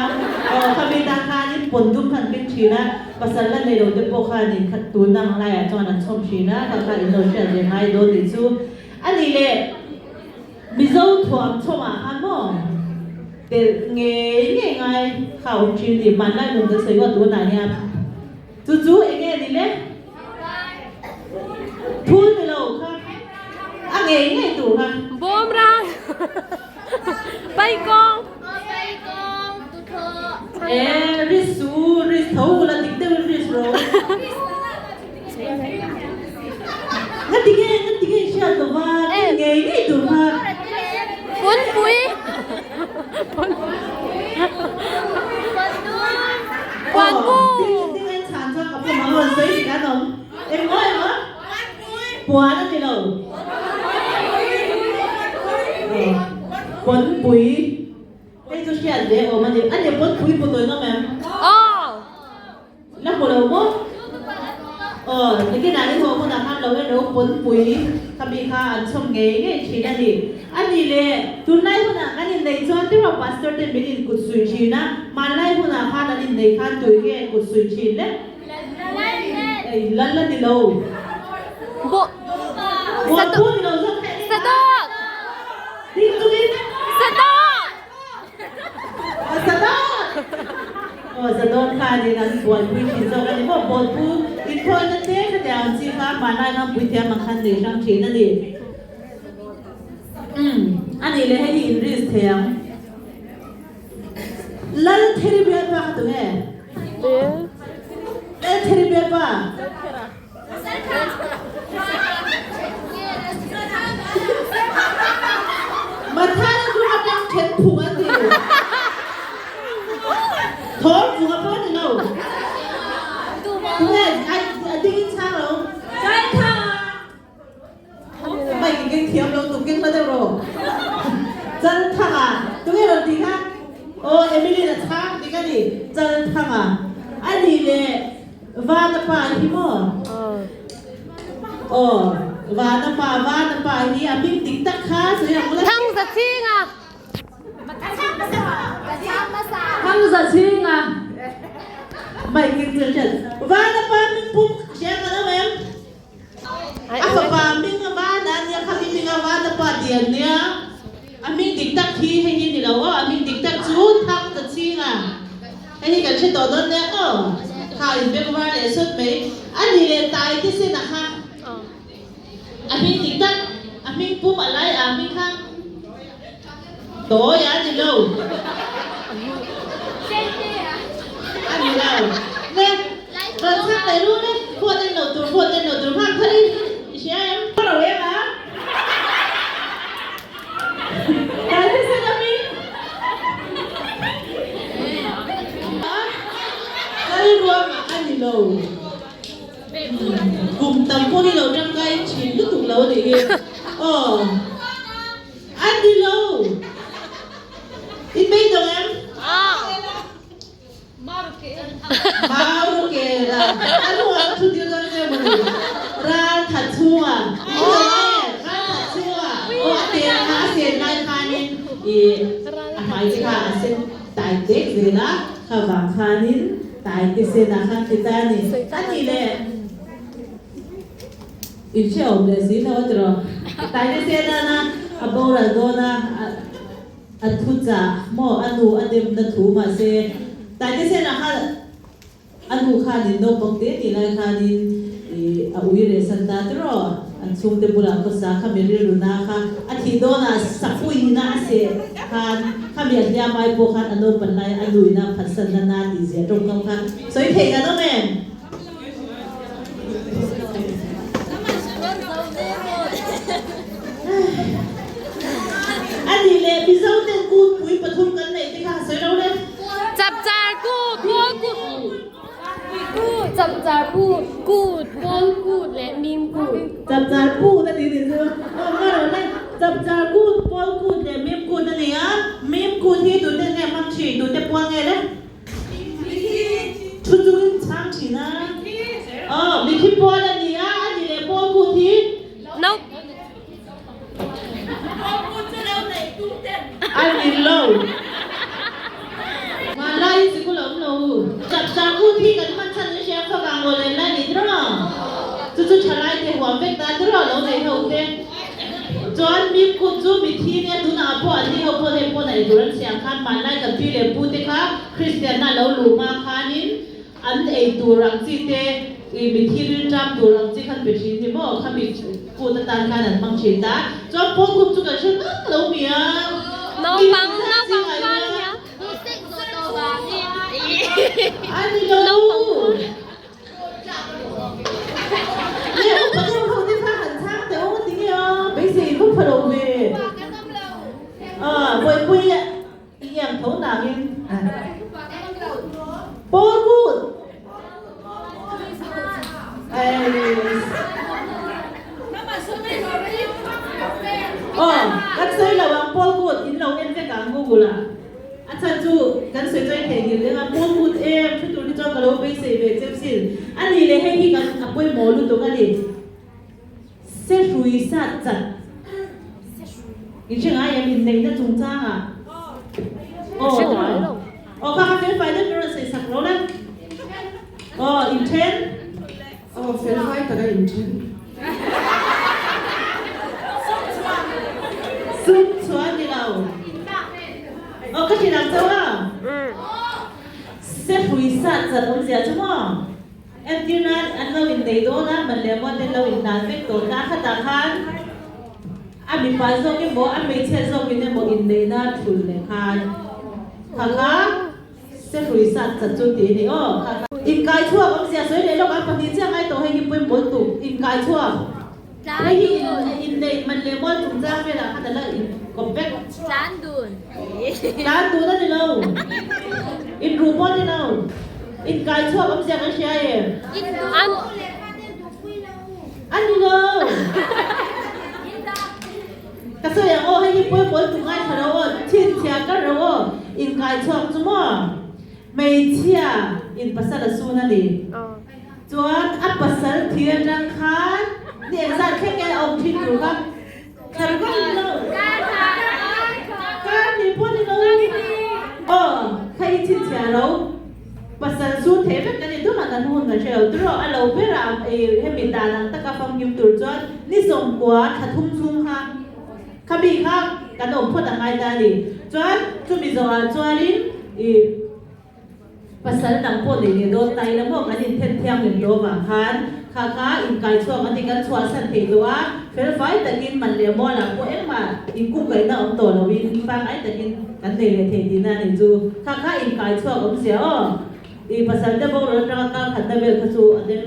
ข้ามีตาคานี่ปนดุ้งขันเป็นชีนะภาษาละในเราจะโปคานี่ขัดตัวนั่งไรจอนั้นชมชีนะข้าอินโดนีเซียยังไงโดนดิซูอันนี้เลยมิโซถ่วงชมอาโมแต่เงี้ยไงเขาชีนี่มันได้หนุ่มจะสวยว่าตัวไหนเนี่ยจู่เองนี่เลยพูดไปแล้วค่ะเงี้ยตัวค่ะบอมรังไปกองตุเธอริสูละติ๊กเตอร์ริสโรงั้นติ๊กเชื่อตัวว่าเงี้ยตัวค่ะปุ้นปุ้ยกวนกูติ๊กฉันชอบกับผมมาวันสวยสิกันน้องเอ็มว่าปัวนั่นสิเราปนปุ๋ย Hey tu siya de o man de ane pon pui putoy no ma'am. Oh. Na mo lo mo. Ni cái này ho mo na kan lo lo pon pui kami kha an chom nge nge chi na ni. Ani le tu nai mo na kan in nei chon ti ro pastor te min in kut sui chi na. Man nai mo na kha na in nei khan tu ge kut sui chi le. Lan di lo. Bo. Sadot. Sadot. Ding tu din. Sadot. Sadot kha ni kan buat pui chi so kan ni mo buat pu in pon na te ka ja chi kha man nai kan pui te man khan de sang chi na ni. Ani le hai in ris theyang. Lan theri be pa tu he. Lan theri be pa. Matha na du atang chen phu an ti. Thor phu ka pon ni no. Tu he ai ding cha lo. Sai tha. Mai kinh thiam lo tu kinh ma de ro. Chân thang à. Tu he lo ti kha. Emily na cha ti ka ni. Chân thang à. Ani le va na pa hi mo. Và nó bà đi à mình tính tắc khá rồi à Thăng giật chiêng à. Thăng giật chiêng à. Mày kinh chưa chân. Và nó bà mình bụng xem mà đâu em. Bà mình và đàn nhà khá mình và nó bà tiền nha. Mình tính tắc khi hay như thế đâu mình tính tắc chú thăng giật chiêng à. Hay như cái chuyện đó đơn nè Khai biết qua để xuất mấy. Anh đi lên tài thì sẽ là ha. Mình tính tắc, mình bụng ở lại mình khang. Tối anh đi lâu. Anh đi lâu. Nè, rồi sang đây luôn đấy. Phụ tên đầu tùm khang thôi đi. Chị em, có đầu em hả? Tại thế sẽ là mình. Đây luôn mà anh đi lâu. Cùng tầm cô đi lâu trong cây chỉ lúc thuộc lâu thì anh đi lâu ít mấy đồng em mau kể là anh hoa thu tiêu ra cho mình ra thật chua ra thật chua tiền này khanin mai cái khan sẽ tài tết gì đó khá vàng khanin tài tết sẽ là khan kita ni anh đi lệ Insya Allah sih na otro. Tanya siya na abora dona atutsa mo anu adem na thuma se. Tanya siya na anu kanin no pagde nila kanin awire santa tro. Ang sungde pula ko sa kamili luna ka at hidona sapui na se kan kami agya mai po kan ano panay anu na pasan na natin siya tong kan. So ite ka no men. Anh đi lên bây giờ tên cút quý bật hôn cân này thì khá sới đâu đấy. Chập chà cút, bố cút. Chập chà cút, bố cút lệ mìm cút. Chập chà cút ta tí chưa? Nghe rồi đấy. Chập chà cút, bố cút lệ mìm cút này á. Mìm cút thì tụi tên em mang chỉ, tụi tên buông nghe đấy. Chút chút sáng chỉ na. Mình khi bố là gì á, anh đi lên bố cút thì. Nope. Anh đi lâu. Mà lại thì cũng lắm lâu. Chập chạp cụ thi cần mắt chân nó sẽ không bằng ngồi lên lại đi đó. Chú trả lại thì hoàng vết ta đó lâu này hậu thế. Cho anh mìm cụ chú bị thi nè tú nào po anh đi hậu po thêm po này tú anh xem khăn mà lại cầm phi để pu thế khác. Christian na lâu lù mà khanin. Anh ấy tú răng chi thế. Bị thi lên trăm tú răng chi khăn bị thi thì bỏ khăn bị pu ta tan khăn anh mang chi ta. Cho po cụ chú cả chân lâu mía. Nó bằng văn nhá. Anh đi đâu? Liệu có nhau không đi pha hẳn sáng tới ông tí kìa. Bây giờ không phải đồ về. Với quy ạ. Ý em thấu nào nghe. Bố cút. Các xây là bằng bố cút. Ý lâu em cái cả Google à. อาจารย์จูกันสวยใจแข็งอยู่เลยค่ะพูดเองช่วยตัวที่จอกับเราไปเสพเจ็บสิอันนี้เลยให้ที่กันอับไว้หมอรู้ตัวกันดิเสียชุยสัตว์จัดอีกเช่นอะไรยังมีในนั้นจงจ้าอ่ะโอ้โอ้ข้าเป็นไฟเรื่องเราใส่สักเราแล้วโอ้อินเทน Oh, fel vai kada inchen. ซุ่มชวนที่เราโอ้ก็ที่เราเจ้าว่าเสียชุยสัตว์จัดองเสียใช่ไหมเอ็มที่นั้นอันเราอินในโดนะมันเรียกว่าเราอินนานเป็นตัวการขัดขันอันมีปลาโซกินบ่อันมีเชื้อโซกินเนี่ยบ่อินในนั้นทุนเลยค่ะค่ะเสียชุยสัตว์จัดจุดที่นี่โอ้ค่ะอินกายชั่วองเสียสวยเลยเราอันปฏิเสธให้ตัวให้ยิ่งเป็นบนตุอินกายชั่วให้ยิ่งอินในมันเรียกว่าจุดจ้างเวลาค่ะแต่ละอินก็เป็กจานดูนั่นนี่เราอินรูปนี่เราอินกายชั่วองเสียกันเชียร์อันนี้เรากระทรวงอย่างโอ้ให้ยิ่งเป็นบนตุง่ายค่ะเราชิ้นเชียกันเราอินกายชั่วจุ่มไม่เชียอินภาษาละสูนั่นเองจวนอัปภาษาเทียนรังคันเนี่ยสัตว์แค่แกเอาทิ้งอยู่ครับแต่ก็เราการมีพวกนี้เราใครชิ้นเชียเราภาษาสูเทปกันนี่ตัวมันกันหุ่นกันเชียวตัวเราเวลาให้มีตาลังตะกับฟังยิ้มตัวจวนนี่ส่งกว่าถ้าทุ่มซุ่มค่ะขบีครับกันอมพูดอะไรได้ดิจวนจุดมีจวนจวนนี่ภาษาหนังพวกนี้โดนไตแล้วพวกนั้นอินเทนเทียมหนึ่งโดนมาคันข้าอินไก่ช่วงอันนี้กันช่วงสันติตัวเฟลไฟแต่กินมันเลี้ยมอละพวกเอ็งมาอินกุ้งไก่น่าอมโตเราวินฟังไอ้แต่กินกันเดลเทดีน่านี่จูข้าอินไก่ช่วงอมเสียอีภาษาเดบงเราจะการขัดเดบิวต์จูอันนี้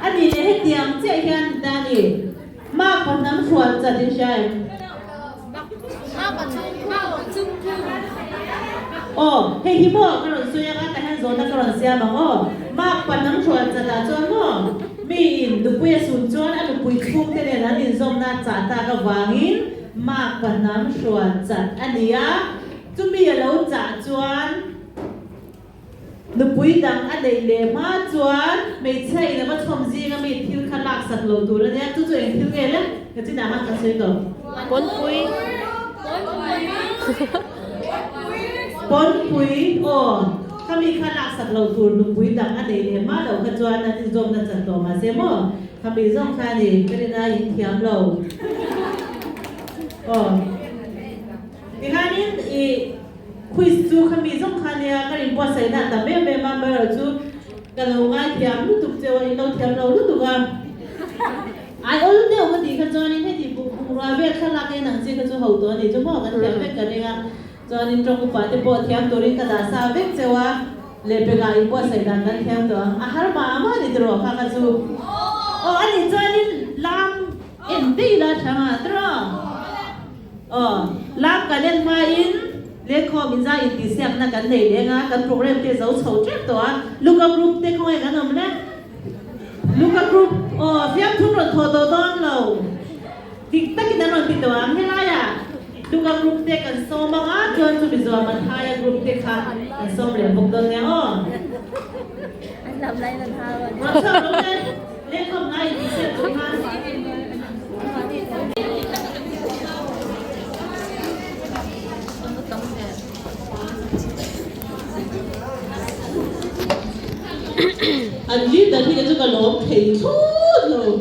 อันนี้ให้เตรียมเจ้าแค่ด้านนี้มากกว่าน้ำชวนจะได้ใช่โอ้เฮ้ยฮิโมกระโดดสุยากันแต่ฮันโซนกระโดดเสียบังมากกว่าน้ำชวนจะได้จวนมีอินดูปุยสุนจวนอันดูปุยทุ่งเท่านั้นอินซอมน่าจัดตากวางินมากกว่าน้ำชวนจัดอันนี้จุมีเราจัดจวนดูปุยดังอันเดเลมาจวนไม่ใช่นะว่าชมจีก็มีทิลขลักสักโลตัวแล้วเนี่ยตัวเองทิลเกล้ก็ที่ไหนมันจะเสียตัวปนปุยโอ้ถ้ามีขนาดสัตว์เราตัวนุ่มปุยดังอันเดียมาเราขจรนั่นที่จมนั่นจัดตัวมาเสียมั้งถ้ามีส่งขานี่ก็ได้ยินเทียมเราโอ้ที่ข้านี้คุยจู่ขมีส่งขานี่ก็ริมปอดใส่หน้าแต่ไม่มาเมื่อจู่กันเราง่ายเทียมรู้ตุกเจ้าเราเทียมเรารู้ตุกอ่ะไอ้โอ้เดี๋ยววันนี้ขจรนี่ให้ที่บุกราเวทขลักไอ้หนังจีขจรหัวตัวนี่จู่มั้งกันเทียมเป็นกันเองจอนินตรงกุปาติโปเทียมตัวริกระดาษสาวเวกเจ้าเลเปกาอีโปใส่ดันนั้นเทียมตัวอาหารมาอามาดิตรอข้ากันจูโอ้อันนี้จอนินลามอินดีละช่างตรอลามกันเล่นมาอินเล็กข้อมินใจอินดิเซียมนักกันเลยเนี่ยนะกันโปรแกรมเตะเสาเฉาเจ็บตัวลูกกับกรุ๊ปเตะข้อยกันหน่อยนะลูกกับกรุ๊ปเทียมทุกรถทัวร์ตัวต้นเราติ๊กตักกินนั่นติดตัวไม่ไรอ่ะดูกับกลุ่มเด็กกันซ้อมบ้างอ่ะจนสุดยอดมันทายกลุ่มเด็กค่ะกันซ้อมเรียนพวกตัวเนี้ยอันดับไรนะท่าวันเราชอบเราเล่นของง่ายดีเสียทุกท่านอันนี้แต่ที่จะก็ล้มเททุกเลย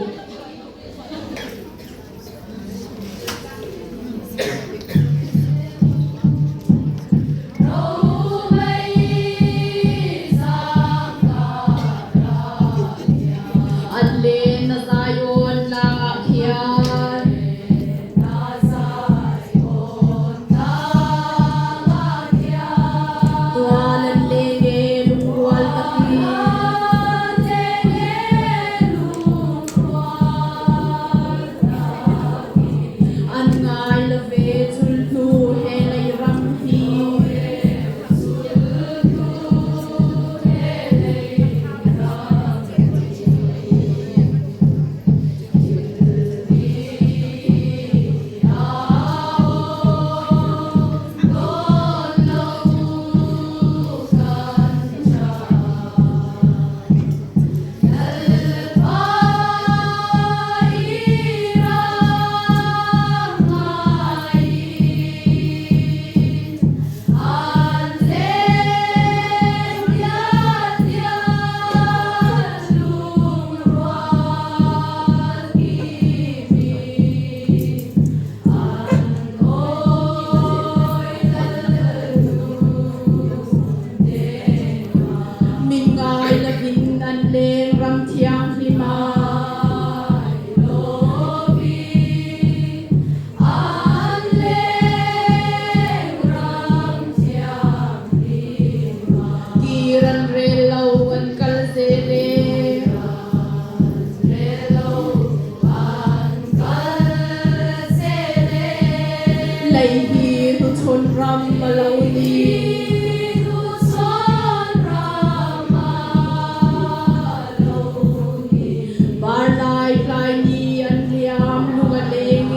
รำมาเราดีบาลายคลายนีอันยามลุงเลงเ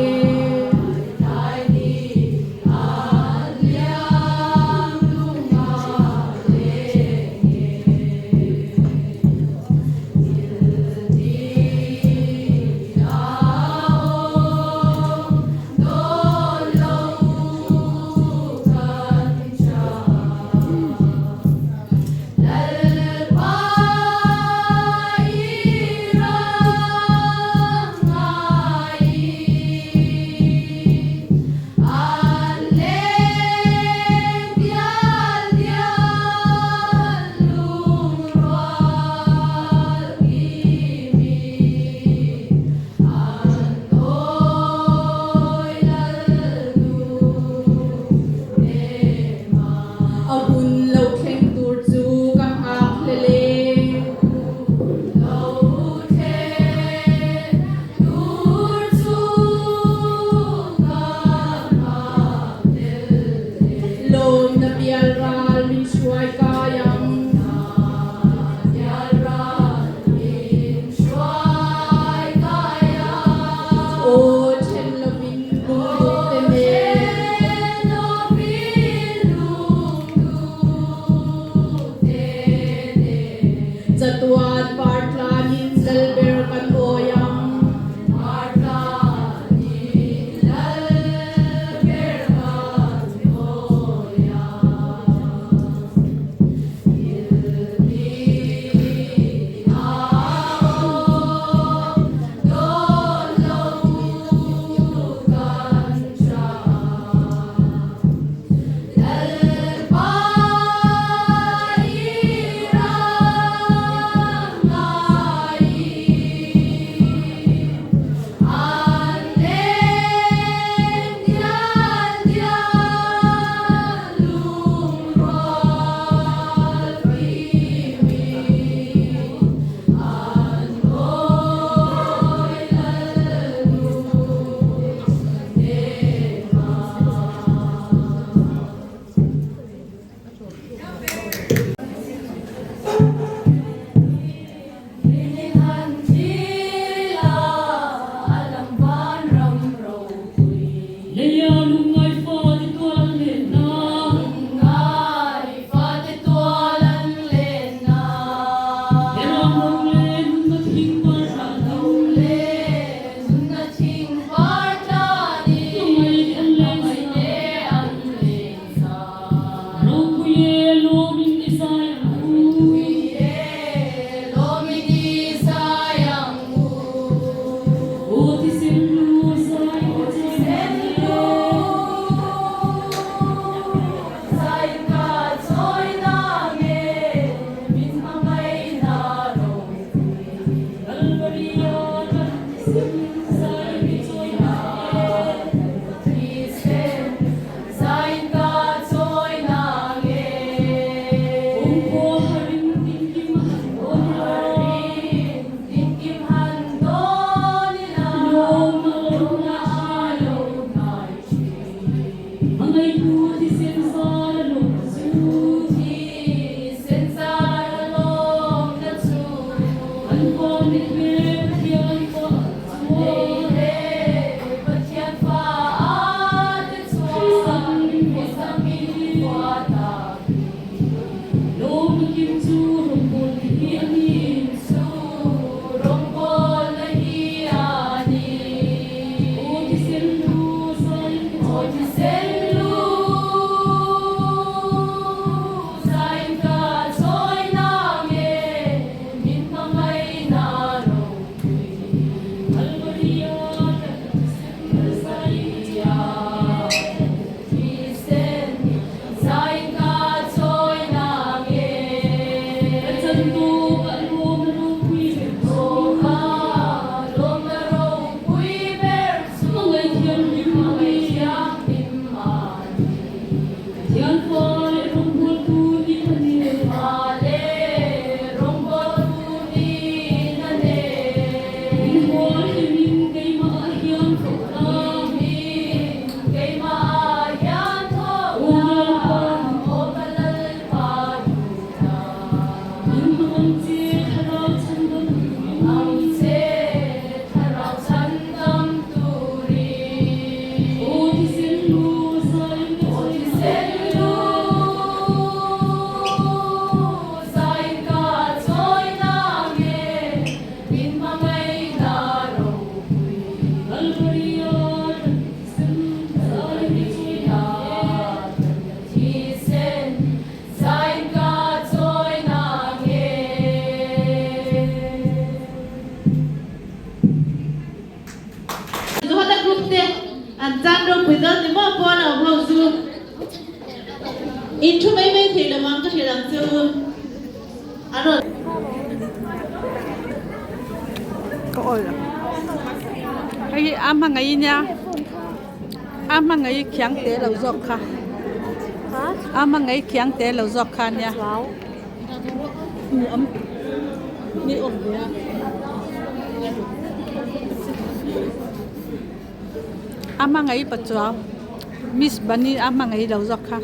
in chu mai thì là mang cái làm chu ano có ôi rồi cái am hàng ngày nha am hàng ngày khiang té lẩu dọc kha am hàng ngày khiang té lẩu dọc kha nha ấm đi ổn vậy am hàng ngày bắt chua Miss Bunny am hàng ngày lẩu dọc kha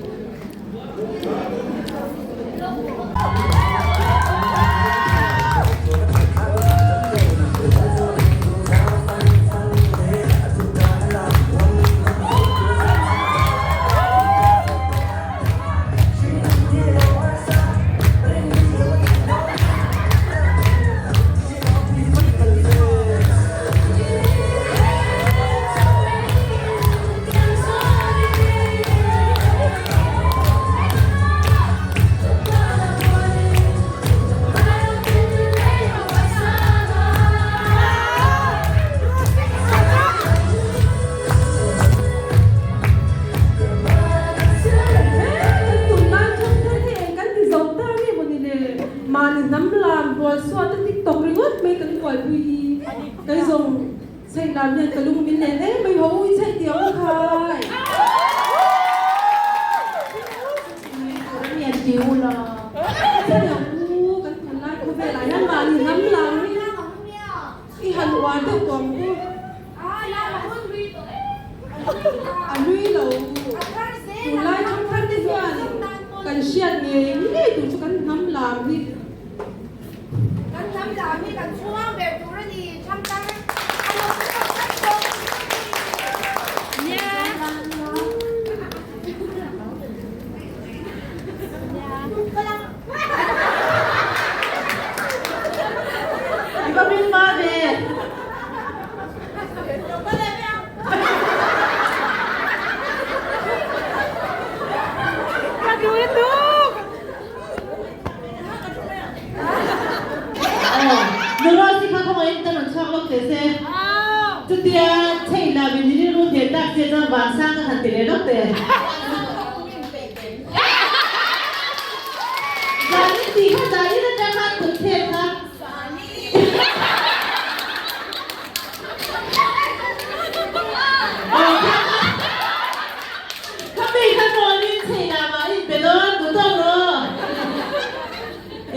cái dùng xây làm nhân cái lung mình nè đấy mình hối xây tiếng khai nhà chịu là cái nhà cu cái thằng lại có về lại năm bàn thì năm làm cái hành hoàn tiêu còn cô lui đầu tụi lại trong khăn đi qua cần xiên nghề cái tụi cho cần năm làm đi Trước tiên thấy là mình đi luôn tiền đặc biệt là vàng sang cái hạt tiền đó tiền. Giá đi gì hết giá đi nó đang ăn thực thiệt hả? Không bị không ngồi đi thấy là mà đi về đó tụi tôi rồi.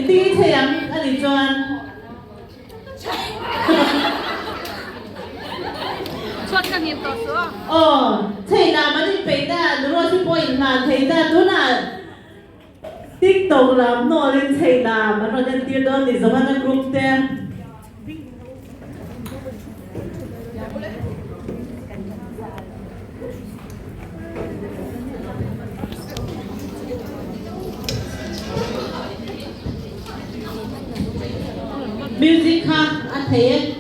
Đi thấy anh đi cho anh. Thầy nào mà đi phải ta đúng rồi chứ bôi là thầy ta đúng là TikTok làm nó lên thầy nào mà nó lên tiêu đó thì giống như group tên music ha anh thấy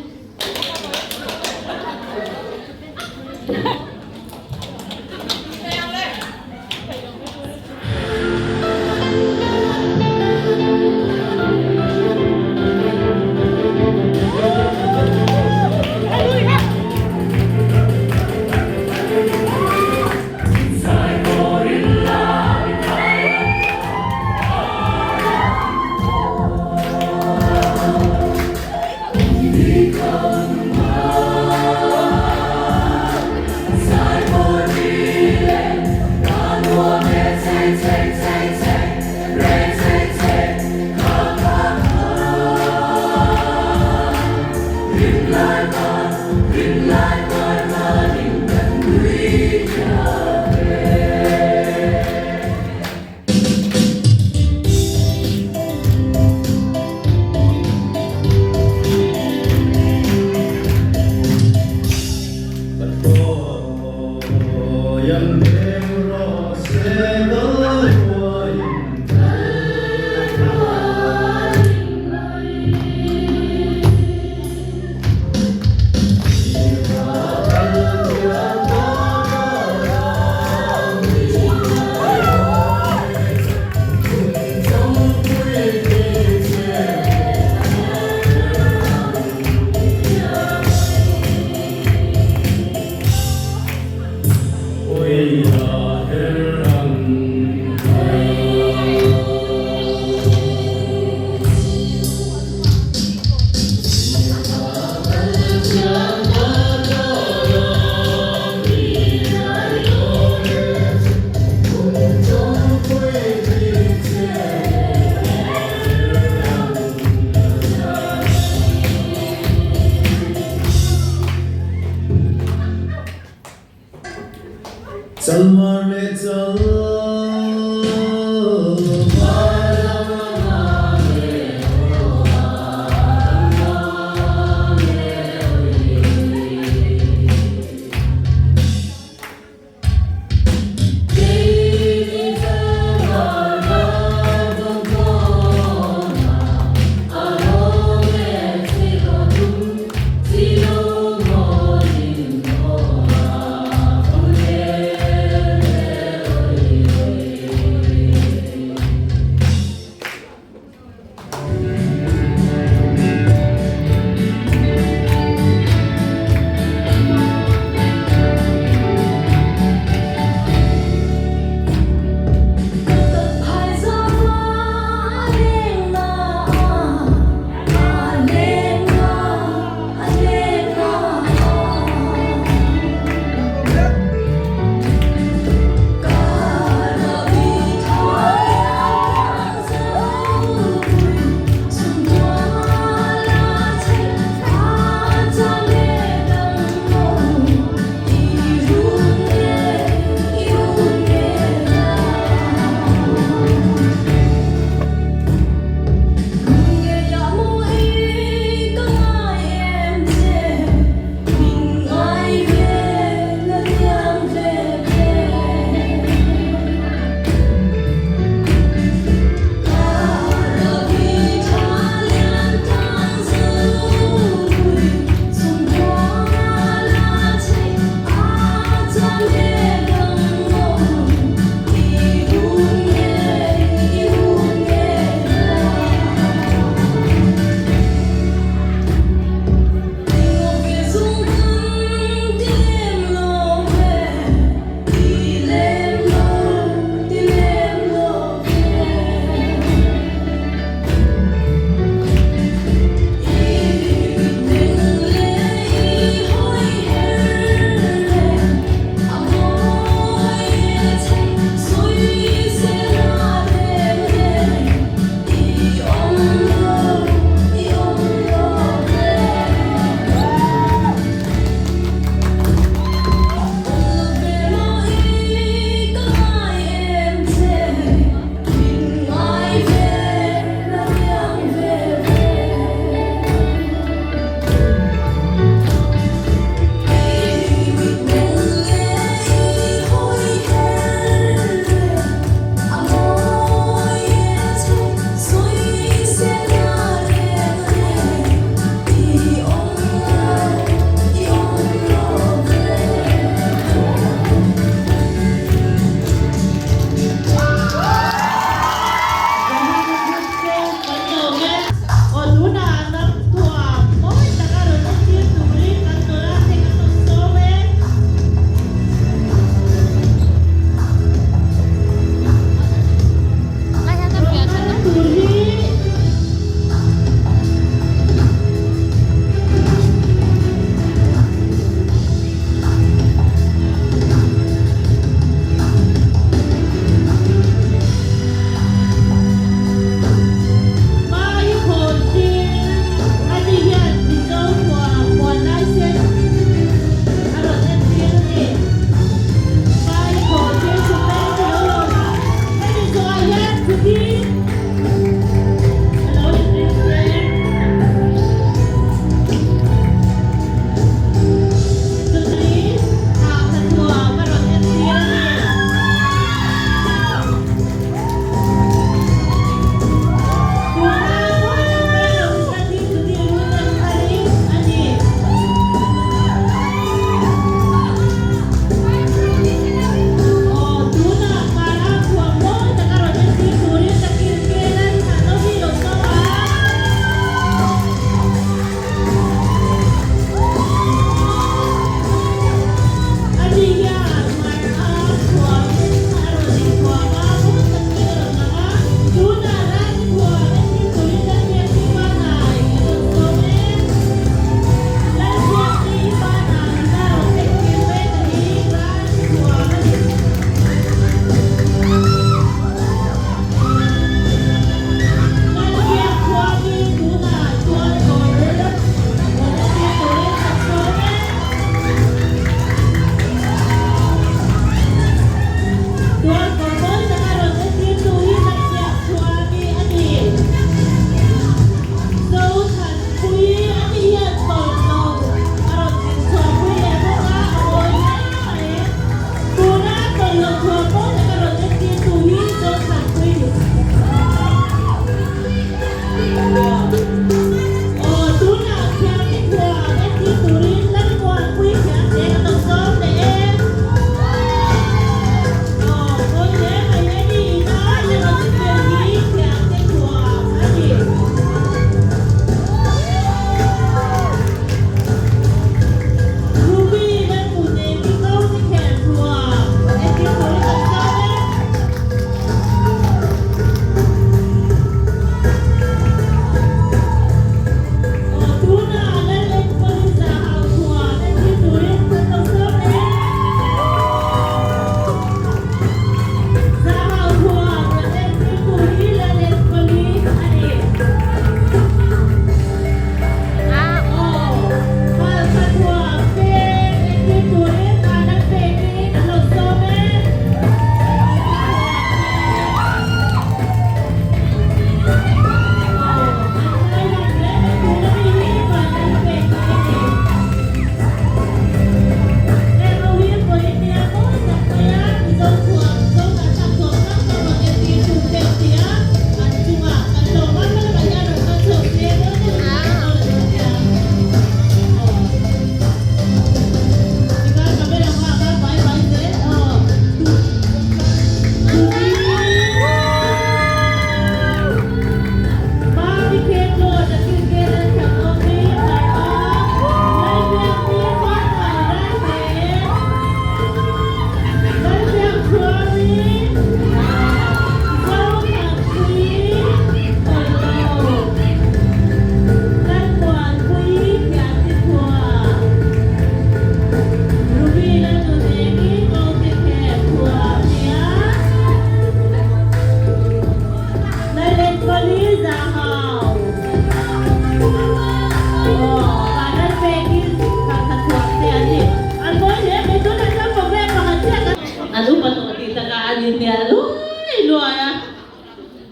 lùa à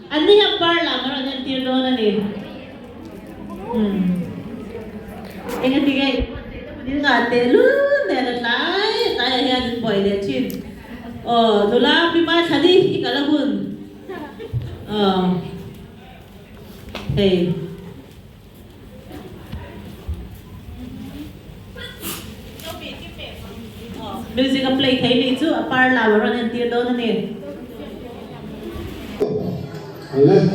anh đi học bar làm cái này tiền đâu nè anh ấy đi cái đi ngã tiền luôn nè là lái tại nhà đi bồi để chín tôi làm bị mai chả đi cái là hun hey music play thấy đi chứ bar làm cái này tiền đâu nè lên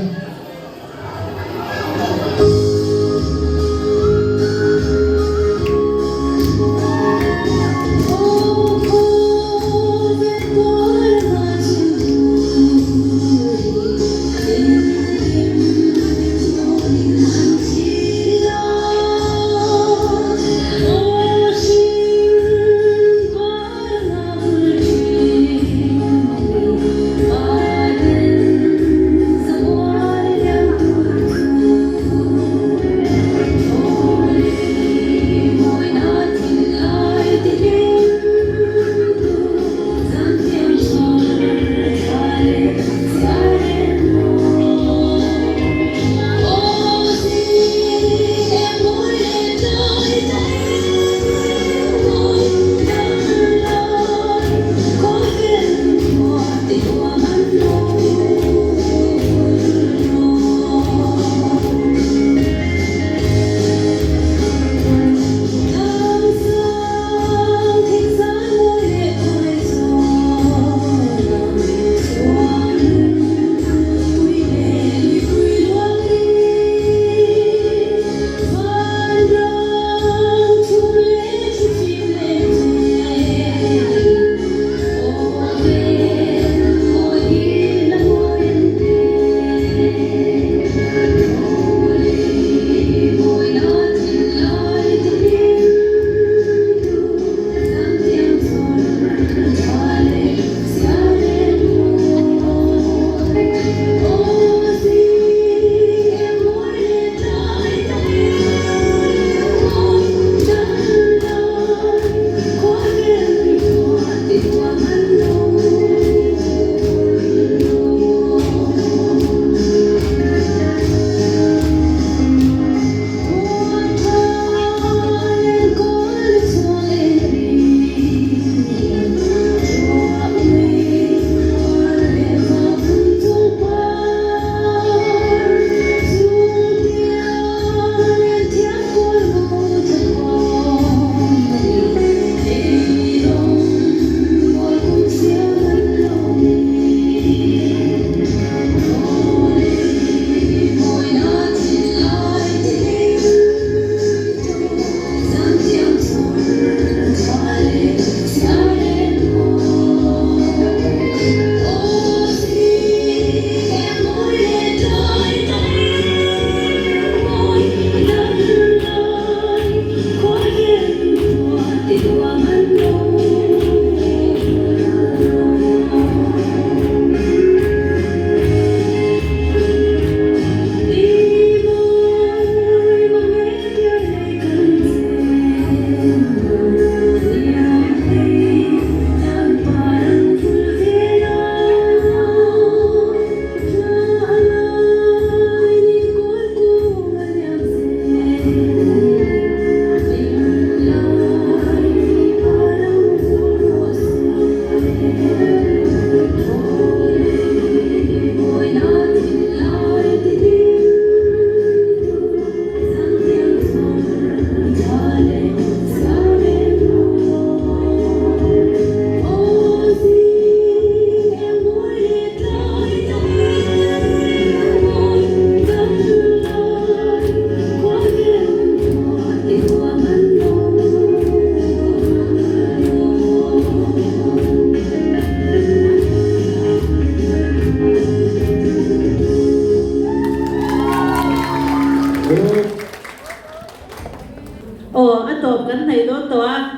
anh tôm cái này đó tao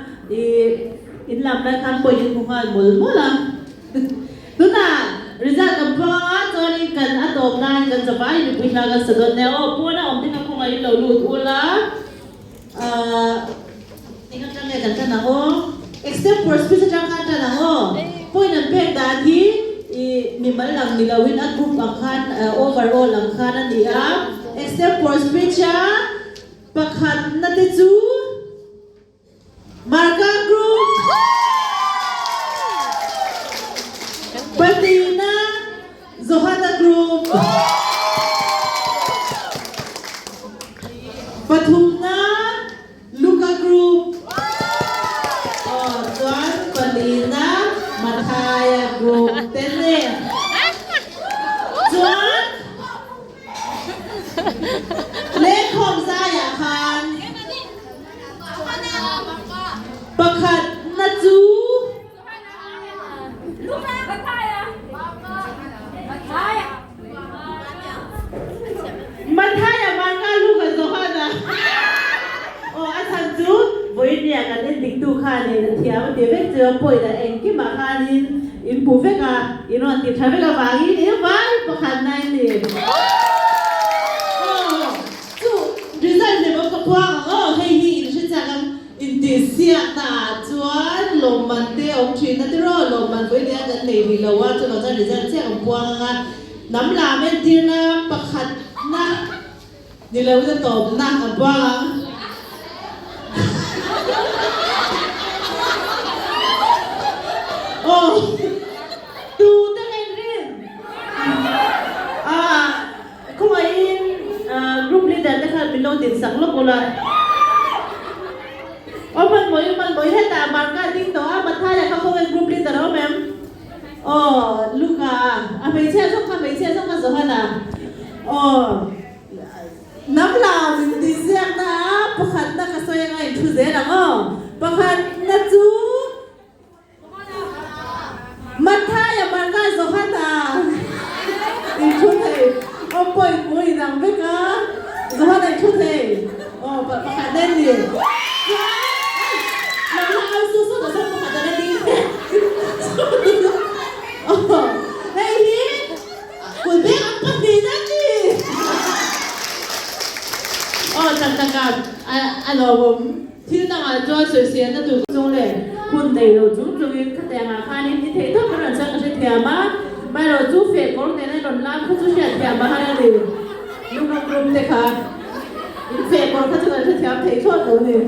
in làm ra khăn bồi những hùng mul mul à đúng là Rizal cầm phá cho đi cần anh tôm này cần sập ai được bình là cần sờ neo bố na ông tiếng không ai lâu lụt ula tiếng anh nghe cần chân nào extempore speech trang khăn chân nào bố nên biết đã thì มีมันหลังมีเราวินอัดกรุ๊ปบางคันoverall หลังคันนั่นดีอ่ะ except for speech ประคันนั่นที่จูมาร์กากรุ๊ปปฏินาโซฮานา group ปทุมนาลูกา group ส่วนปฏินามาทาย group เต้นเลยส่วนเล็กของสายอาคารประคัดนาจูมันถ้าอย่างมันก็ลูกกันโซฮานะโอ้อาจารย์จูวันนี้กันเล่นติ๊กดูค่ะเนี่ยเที่ยวมันเดี๋ยวไปเจอป่วยแต่เองที่มาค่ะนี่อินปูเฟกะอินวันที่ทำให้เราบางทีเนี่ยไปประคัดนายเนี่ยโอ้จูดิฉันเนี่ยมันก็ว่าให้ฮีดิฉันจะกันอินเดียเซียตาจวนลมมันเตะองค์ชีนั่นที่รอลมมันวันนี้กันเนี่ยมีเราว่าจะเราจะดิฉันเสียองค์กวางกันน้ำลาเมนทีน่ะประคัดนะนี่เราจะตอบนั่งกับบ้างโอ้ดูได้ไงเรียนคุณไอ้กลุ่มลีดเดอร์นะคะเป็นโนติดสังโลกเลยมันบ่อยให้ตามันก็ดิ้งตัวมันถ้าอยากเข้าเป็นกลุ่มลีดเดอร์แล้วแม่ลูกไม่เชื่อต้องมาสอนนะน้ำลาวดิเซียนะประคันนักก็สวยงามทุเรศนะประคันนัดจูมันท่าอย่างมันก็สวยนะอีชุดเองปล่อยมวยดังไปกันสวยในชุดเองประคันเด่นดีน้ำลาวสู้ๆกับประคันเด่นดีเฮ้ยนี่คุณเด็กอัปปีนั่นดิจังกันเราที่นั่งจอสวยเสียนั่นถูกจงเลยคุณเดี๋ยวจุ๊ยินขัดแต่งอาคารนี้ที่เทต้องเป็นเรื่องก็ใช่เทียมาไม่เราจุ๊เฟกก็ในนั้นโดนล้างเขาจุ๊เสียเทียมาให้เลยลูกน้องกลุ่มเด็กค่ะเฟกก็เขาจะเทียมเทชดตัวนี้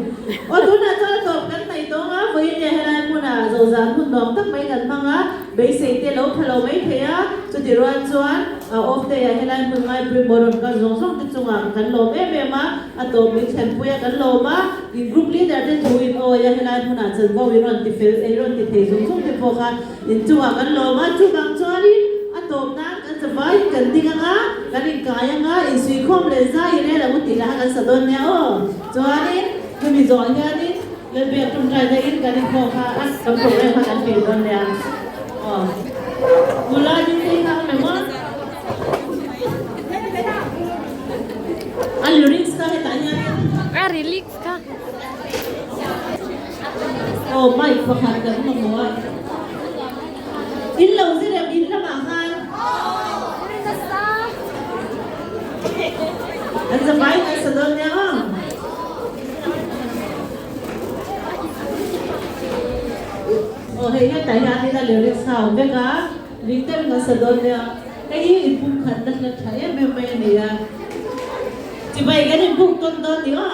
ดูน่าจะตบกันในตัวอ่ะวันนี้ให้ได้มุน่ะโซซานคุณน้องตั้งไม่กันบ้างอ่ะเบสิกเดี๋ยวเราไม่เทียจุดที่ร้อนจวนออฟเดียให้ได้มึงไงปริบอลกันส่งติดจงอ่ะกันลมมาตัวมีเชนปุยกันลมอีกกลุ่มลีดเดอร์ที่ดูอินโอ้ยให้ได้มุน่ะจะว่าวิรอนติเฟลรอนติเทส่งติดโฟกัสอินจวกันลมจุบางจวนนี้ตัวนั้นกันจะไปกันติงอ่ะกันอีกกายังอ่ะอินสุยคอมเลซ่าอีเนี่ยเราบุตรละกันสะดวกเนี่ยจวนนี้ก็มีจวนเนี่ยนี่เลยเบียดตรงใจได้อินกันอีกพอค่ะกับโปรแกรมมากันเป็นตอนเนี่ยบุลาจริงๆทำไหมวะlyrics ka tanya lyrics ka mai pakhat ka mo in lo si rem in la ma han an sa bai na sa don nya hey ya tanya ni la lyrics ka be ka written na sa don nya cái in pum khat na na thaya me me ni ya chị bày cái đêm phụng tôn tôn tiếng à